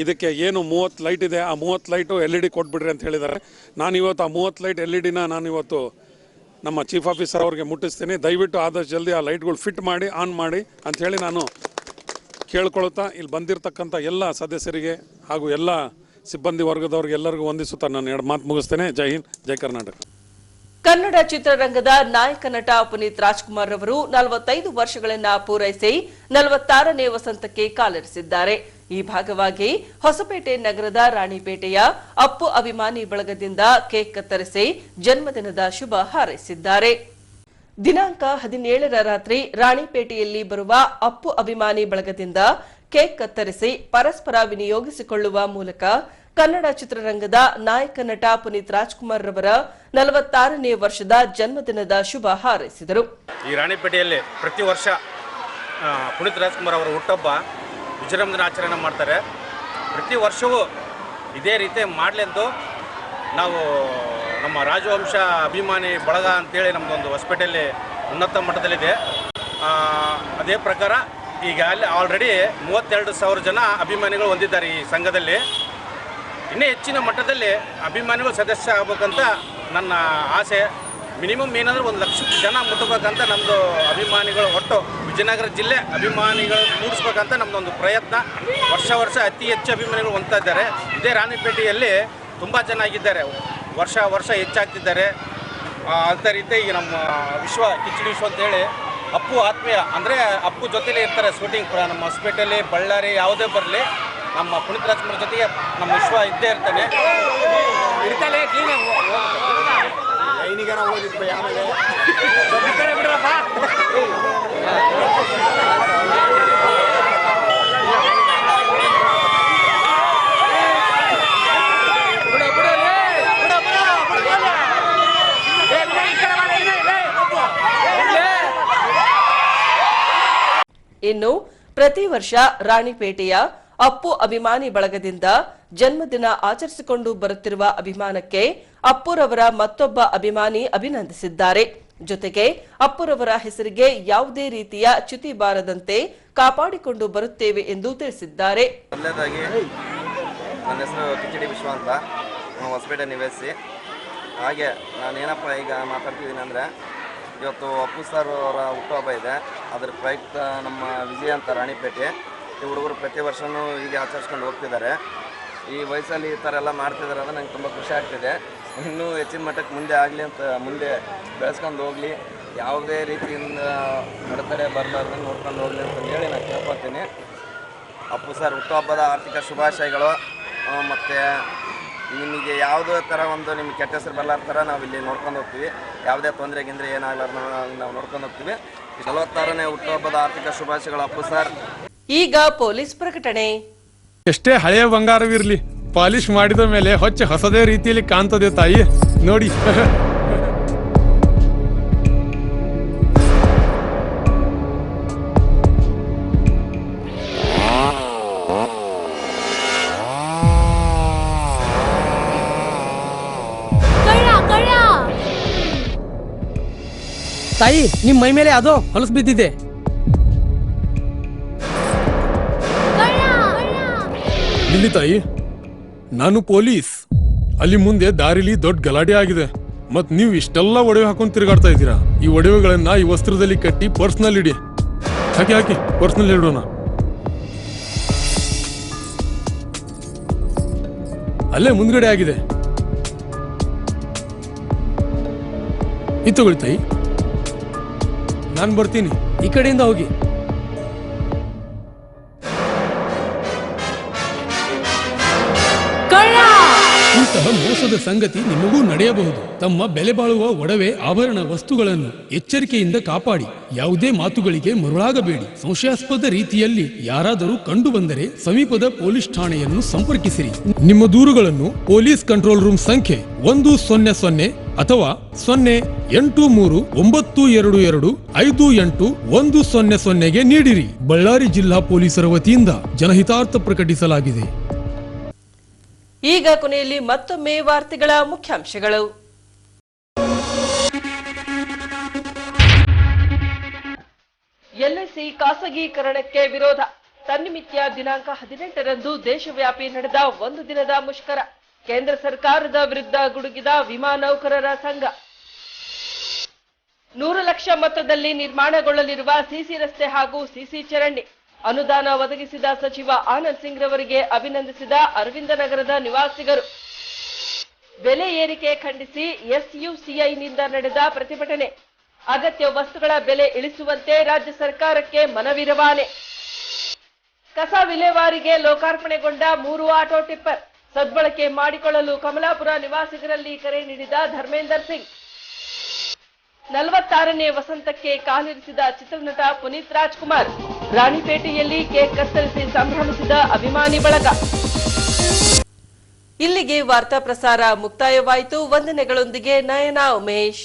ಇದಕ್ಕೆ ಏನು 30 ಲೈಟ್ ಇದೆ ಆ 30 ಲೈಟು LED ಕೊಟ್ಬಿಡ್ರಿ ಅಂತ ಹೇಳಿದ್ದಾರೆ. ನಾನು ಇವತ್ತು ಆ 30 ಲೈಟ್ LEDನ ನಾನು ಇವತ್ತು ನಮ್ಮ ಚೀಫ್ ಆಫೀಸರ್ ಅವ್ರಿಗೆ ಮುಟ್ಟಿಸ್ತೀನಿ. ದಯವಿಟ್ಟು ಆದಷ್ಟು ಜಲ್ದಿ ಆ ಲೈಟ್ಗಳು ಫಿಟ್ ಮಾಡಿ ಆನ್ ಮಾಡಿ ಅಂಥೇಳಿ ನಾನು ಕೇಳ್ಕೊಳ್ತಾ ಇಲ್ಲಿ ಬಂದಿರತಕ್ಕಂಥ ಎಲ್ಲ ಸದಸ್ಯರಿಗೆ ಹಾಗೂ ಎಲ್ಲ ಸಿಬ್ಬಂದಿ ವರ್ಗದವ್ರಿಗೆ ಎಲ್ಲರಿಗೂ ವಂದಿಸುತ್ತಾ ನಾನು 2 ಮಾತು ಮುಗಿಸ್ತೇನೆ. ಜೈ ಹಿಂದ್, ಜೈ ಕರ್ನಾಟಕ. ಕನ್ನಡ ಚಿತ್ರರಂಗದ ನಾಯಕ ನಟ ಪುನೀತ್ ರಾಜ್ಕುಮಾರ್ ರವರು 45 ವರ್ಷಗಳನ್ನ ಪೂರೈಸಿ 46ನೇ ವಸಂತಕ್ಕೆ ಕಾಲಿರಿಸಿದ್ದಾರೆ. ಈ ಭಾಗವಾಗಿ ಹೊಸಪೇಟೆ ನಗರದ ರಾಣಿಪೇಟೆಯ ಅಪ್ಪು ಅಭಿಮಾನಿ ಬಳಗದಿಂದ ಕೇಕ್ ಕತ್ತರಿಸಿ ಜನ್ಮದಿನದ ಶುಭ ಹಾರೈಸಿದ್ದಾರೆ. ದಿನಾಂಕ 17ರ ರಾತ್ರಿ ರಾಣಿಪೇಟೆಯಲ್ಲಿ ಬರುವ ಅಪ್ಪು ಅಭಿಮಾನಿ ಬಳಗದಿಂದ ಕೇಕ್ ಕತ್ತರಿಸಿ ಪರಸ್ಪರ ವಿನಿಯೋಗಿಸಿಕೊಳ್ಳುವ ಮೂಲಕ ಕನ್ನಡ ಚಿತ್ರರಂಗದ ನಾಯಕ ನಟ ಪುನೀತ್ ರಾಜ್ಕುಮಾರ್ ರವರ 46ನೇ ವರ್ಷದ ಜನ್ಮದಿನದ ಶುಭ ಹಾರೈಸಿದರು. ಈ ರಾಣಿಪೇಟೆಯಲ್ಲಿ ಪ್ರತಿ ವರ್ಷ ಪುನೀತ್ ರಾಜ್ಕುಮಾರ್ ಅವರ ಹುಟ್ಟುಹಬ್ಬ ವಿಜೃಂಭಣೆ ಆಚರಣೆ ಮಾಡ್ತಾರೆ. ಪ್ರತಿ ವರ್ಷವೂ ಇದೇ ರೀತಿ ಮಾಡಲೆಂದು ನಾವು ನಮ್ಮ ರಾಜವಂಶ ಅಭಿಮಾನಿ ಬಳಗ ಅಂತೇಳಿ ನಮ್ಮದೊಂದು ಹೊಸಪೇಟೆಯಲ್ಲಿ ಉನ್ನತ ಮಟ್ಟದಲ್ಲಿದೆ. ಅದೇ ಪ್ರಕಾರ ಈಗ ಅಲ್ಲಿ ಆಲ್ರೆಡಿ 32,000 ಜನ ಅಭಿಮಾನಿಗಳು ಹೊಂದಿದ್ದಾರೆ ಈ ಸಂಘದಲ್ಲಿ. ಇನ್ನೂ ಹೆಚ್ಚಿನ ಮಟ್ಟದಲ್ಲಿ ಅಭಿಮಾನಿಗಳು ಸದಸ್ಯ ಆಗಬೇಕಂತ ನನ್ನ ಆಸೆ. ಮಿನಿಮಮ್ ಏನಂದ್ರೆ 1 ಲಕ್ಷ ಜನ ಮುಟ್ಟಬೇಕಂತ ನಮ್ಮದು ಅಭಿಮಾನಿಗಳು, ಒಟ್ಟು ವಿಜಯನಗರ ಜಿಲ್ಲೆ ಅಭಿಮಾನಿಗಳು ಮೂಡಿಸ್ಬೇಕಂತ ನಮ್ಮದೊಂದು ಪ್ರಯತ್ನ. ವರ್ಷ ಅತಿ ಹೆಚ್ಚು ಅಭಿಮಾನಿಗಳು ಹೊಂದ್ತಾ ಇದ್ದಾರೆ. ಇದೇ ರಾಣಿಪೇಟೆಯಲ್ಲಿ ತುಂಬ ಜನ ಆಗಿದ್ದಾರೆ, ವರ್ಷ ಹೆಚ್ಚಾಗ್ತಿದ್ದಾರೆ. ಅದೇ ರೀತಿ ಈಗ ನಮ್ಮ ಕಿಚಡಿ ವಿಶ್ವ ಅಂತೇಳಿ ಅಪ್ಪು ಆತ್ಮೀಯ ಅಂದರೆ ಅಪ್ಪು ಜೊತೆಲೇ ಇರ್ತಾರೆ. ಶೂಟಿಂಗ್ ನಮ್ಮ ಹೊಸಪೇಟೆಯಲ್ಲಿ, ಬಳ್ಳಾರಿ ಯಾವುದೇ ಬರಲಿ ನಮ್ಮ ಪುನೀತ್ ರಾಜ್ಕುಮಾರ್ ಜೊತೆಗೆ ನಮ್ಮ ವಿಶ್ವ ಇದ್ದೇ ಇರ್ತಾನೆ. ಇನ್ನು ಪ್ರತಿ ವರ್ಷ ರಾಣಿಪೇಟೆಯ ಅಪ್ಪು ಅಭಿಮಾನಿ ಬಳಗದಿಂದ ಜನ್ಮದಿನ ಆಚರಿಸಿಕೊಂಡು ಬರುತ್ತಿರುವ ಅಭಿಮಾನಕ್ಕೆ ಅಪ್ಪುರವರ ಮತ್ತೊಬ್ಬ ಅಭಿಮಾನಿ ಅಭಿನಂದಿಸಿದ್ದಾರೆ. ಜೊತೆಗೆ ಅಪ್ಪುರವರ ಹೆಸರಿಗೆ ಯಾವುದೇ ರೀತಿಯ ಚ್ಯುತಿ ಬಾರದಂತೆ ಕಾಪಾಡಿಕೊಂಡು ಬರುತ್ತೇವೆ ಎಂದು ತಿಳಿಸಿದ್ದಾರೆ. ಮೊದಲನೇದಾಗಿ ನನ್ನ ಹೆಸರು ಕಿಚಡಿ ವಿಶ್ವ ಅಂತ, ಹೊಸಪೇಟೆ ನಿವಾಸಿ. ಹಾಗೆ ನಾನೇನಪ್ಪ ಈಗ ಮಾತಾಡ್ತಿದ್ದೀನಿ ಅಂದರೆ, ಇವತ್ತು ಅಪ್ಪು ಸರ್ ಅವರ ಹುಟ್ಟುಹಬ್ಬ ಇದೆ. ಅದರ ಪ್ರಯುಕ್ತ ನಮ್ಮ ವಿಜಯ ಅಂತ ರಾಣಿಪೇಟೆ ಈ ಹುಡುಗರು ಪ್ರತಿ ವರ್ಷವೂ ಹೀಗೆ ಆಚರಿಸ್ಕೊಂಡು ಹೋಗ್ತಿದ್ದಾರೆ. ಈ ವಯಸ್ಸಲ್ಲಿ ಈ ಥರ ಎಲ್ಲ ಮಾಡ್ತಿದ್ದಾರೆ ಅಂದರೆ ನಂಗೆ ತುಂಬ ಖುಷಿ ಆಗ್ತಿದೆ. ಇನ್ನೂ ಹೆಚ್ಚಿನ ಮಟ್ಟಕ್ಕೆ ಮುಂದೆ ಆಗಲಿ ಅಂತ, ಮುಂದೆ ಬೆಳೆಸ್ಕೊಂಡು ಹೋಗಲಿ, ಯಾವುದೇ ರೀತಿಯಿಂದ ಅಡೆತಡೆ ಬರಲಾರ್ದಂಗೆ ನೋಡ್ಕೊಂಡು ಹೋಗಲಿ ಅಂತ ಹೇಳಿ ನಾನು ಕೇಳ್ಕೊತೀನಿ. ಅಪ್ಪು ಸರ್ ಹುಟ್ಟುಹಬ್ಬದ ಆರ್ಥಿಕ ಶುಭಾಶಯಗಳು. ಮತ್ತು ನಿಮಗೆ ಯಾವುದೇ ಥರ ಒಂದು ನಿಮಗೆ ಕೆಟ್ಟ ಹೆಸರು ಬರಲಾರ ಥರ ನಾವು ಇಲ್ಲಿ ನೋಡ್ಕೊಂಡು ಹೋಗ್ತೀವಿ. ಯಾವುದೇ ತೊಂದರೆ ಗಿಂದರೆ ಏನಾಗಲಾರ್ದು ನಾವು ನೋಡ್ಕೊಂಡು ಹೋಗ್ತೀವಿ. 46ನೇ ಹುಟ್ಟುಹಬ್ಬದ ಆರ್ಥಿಕ ಶುಭಾಶಯಗಳು ಅಪ್ಪು ಸರ್. ಈಗ ಪೊಲೀಸ್ ಪ್ರಕಟಣೆ. ಎಷ್ಟೇ ಹಳೆಯ ಬಂಗಾರವಿರ್ಲಿ, ಪಾಲಿಶ್ ಮಾಡಿದ ಮೇಲೆ ಹೊಸದೇ ರೀತಿಯಲ್ಲಿ ಕಾಣ್ತದೆ ತಾಯಿ, ನೋಡಿ. ತಾಯಿ, ನಿಮ್ಮ ಮೈ ಮೇಲೆ ಅದೋ ಹೊಲಸು ಬಿದ್ದಿದೆ. ಇಲ್ಲಿ ತಾಯಿ, ನಾನು ಪೊಲೀಸ್. ಅಲ್ಲಿ ಮುಂದೆ ದಾರಿಲಿ ದೊಡ್ಡ ಗಲಾಟೆ ಆಗಿದೆ. ಮತ್ ನೀವು ಇಷ್ಟೆಲ್ಲ ಒಡವೆ ಹಾಕೊಂಡು ತಿರುಗಾಡ್ತಾ ಇದ್ದೀರಾ. ಈ ಒಡವೆಗಳನ್ನ ಈ ವಸ್ತ್ರದಲ್ಲಿ ಕಟ್ಟಿ ಪರ್ಸ್ನಲ್ಲಿ ಇಡಿ. ಹಾಕಿ ಪರ್ಸ್ನಲ್ಲಿ ಇಡೋಣ. ಅಲ್ಲೇ ಮುಂದ್ಗಡೆ ಆಗಿದೆ. ಇದು ತಗೊಳ್ಳಿ ತಾಯಿ, ನಾನು ಬರ್ತೀನಿ. ಈ ಕಡೆಯಿಂದ ಹೋಗಿ. ಇಂತಹ ಮೋಸದ ಸಂಗತಿ ನಿಮಗೂ ನಡೆಯಬಹುದು. ತಮ್ಮ ಬೆಲೆ ಬಾಳುವ ಒಡವೆ ಆಭರಣ ವಸ್ತುಗಳನ್ನು ಎಚ್ಚರಿಕೆಯಿಂದ ಕಾಪಾಡಿ. ಯಾವುದೇ ಮಾತುಗಳಿಗೆ ಮರುಳಾಗಬೇಡಿ. ಸಂಶಯಾಸ್ಪದ ರೀತಿಯಲ್ಲಿ ಯಾರಾದರೂ ಕಂಡು ಬಂದರೆ ಸಮೀಪದ ಪೊಲೀಸ್ ಠಾಣೆಯನ್ನು ಸಂಪರ್ಕಿಸಿರಿ. ನಿಮ್ಮ ದೂರುಗಳನ್ನು ಪೊಲೀಸ್ ಕಂಟ್ರೋಲ್ ರೂಮ್ ಸಂಖ್ಯೆ 100 ಅಥವಾ 0832258100ಗೆ ನೀಡಿರಿ. ಬಳ್ಳಾರಿ ಜಿಲ್ಲಾ ಪೊಲೀಸರ ವತಿಯಿಂದ ಜನಹಿತಾರ್ಥ ಪ್ರಕಟಿಸಲಾಗಿದೆ. ಈಗ ಕೊನೆಯಲ್ಲಿ ಮತ್ತೊಮ್ಮೆ ವಾರ್ತೆಗಳ ಮುಖ್ಯಾಂಶಗಳು. ಎಲ್ಐಸಿ ಖಾಸಗೀಕರಣಕ್ಕೆ ವಿರೋಧ. ತನ್ನಿಮಿತ್ಯ ದಿನಾಂಕ 18ರಂದು ದೇಶವ್ಯಾಪಿ ನಡೆದ ಒಂದು ದಿನದ ಮುಷ್ಕರ. ಕೇಂದ್ರ ಸರ್ಕಾರದ ವಿರುದ್ಧ ಗುಡುಗಿದ ವಿಮಾ ನೌಕರರ ಸಂಘ. 100 ಲಕ್ಷ ಮೊತ್ತದಲ್ಲಿ ನಿರ್ಮಾಣಗೊಳ್ಳಲಿರುವ ಸಿಸಿ ರಸ್ತೆ ಹಾಗೂ ಸಿಸಿ ಚರಂಡಿ ಅನುದಾನ ಒದಗಿಸಿದ ಸಚಿವ ಆನಂದ್ ಸಿಂಗ್ ರವರಿಗೆ ಅಭಿನಂದಿಸಿದ ಅರವಿಂದ ನಗರದ ನಿವಾಸಿಗರು. ಬೆಲೆ ಏರಿಕೆ ಖಂಡಿಸಿ ಎಸ್ಯುಸಿಐನಿಂದ ನಡೆದ ಪ್ರತಿಭಟನೆ. ಅಗತ್ಯ ವಸ್ತುಗಳ ಬೆಲೆ ಇಳಿಸುವಂತೆ ರಾಜ್ಯ ಸರ್ಕಾರಕ್ಕೆ ಮನವಿ ರವಾನೆ. ಕಸ ವಿಲೇವಾರಿಗೆ ಲೋಕಾರ್ಪಣೆಗೊಂಡ 3 ಆಟೋ ಟಿಪ್ಪರ್ ಸದ್ಬಳಕೆ ಮಾಡಿಕೊಳ್ಳಲು ಕಮಲಾಪುರ ನಿವಾಸಿಗರಲ್ಲಿ ಕರೆ ನೀಡಿದ ಧರ್ಮೇಂದರ್ ಸಿಂಗ್. 46ನೇ ವಸಂತಕ್ಕೆ ಕಾಲಿರಿಸಿದ ಚಿತ್ರನಟ ಪುನೀತ್ ರಾಜ್ಕುಮಾರ್. ರಾಣಿಪೇಟೆಯಲ್ಲಿ ಕೇಕ್ ಕತ್ತರಿಸಿ ಸಂಭ್ರಮಿಸಿದ ಅಭಿಮಾನಿ ಬಳಗ. ಇಲ್ಲಿಗೆ ವಾರ್ತಾ ಪ್ರಸಾರ ಮುಕ್ತಾಯವಾಯಿತು. ವಂದನೆಗಳೊಂದಿಗೆ ನಯನಾ ಉಮೇಶ್.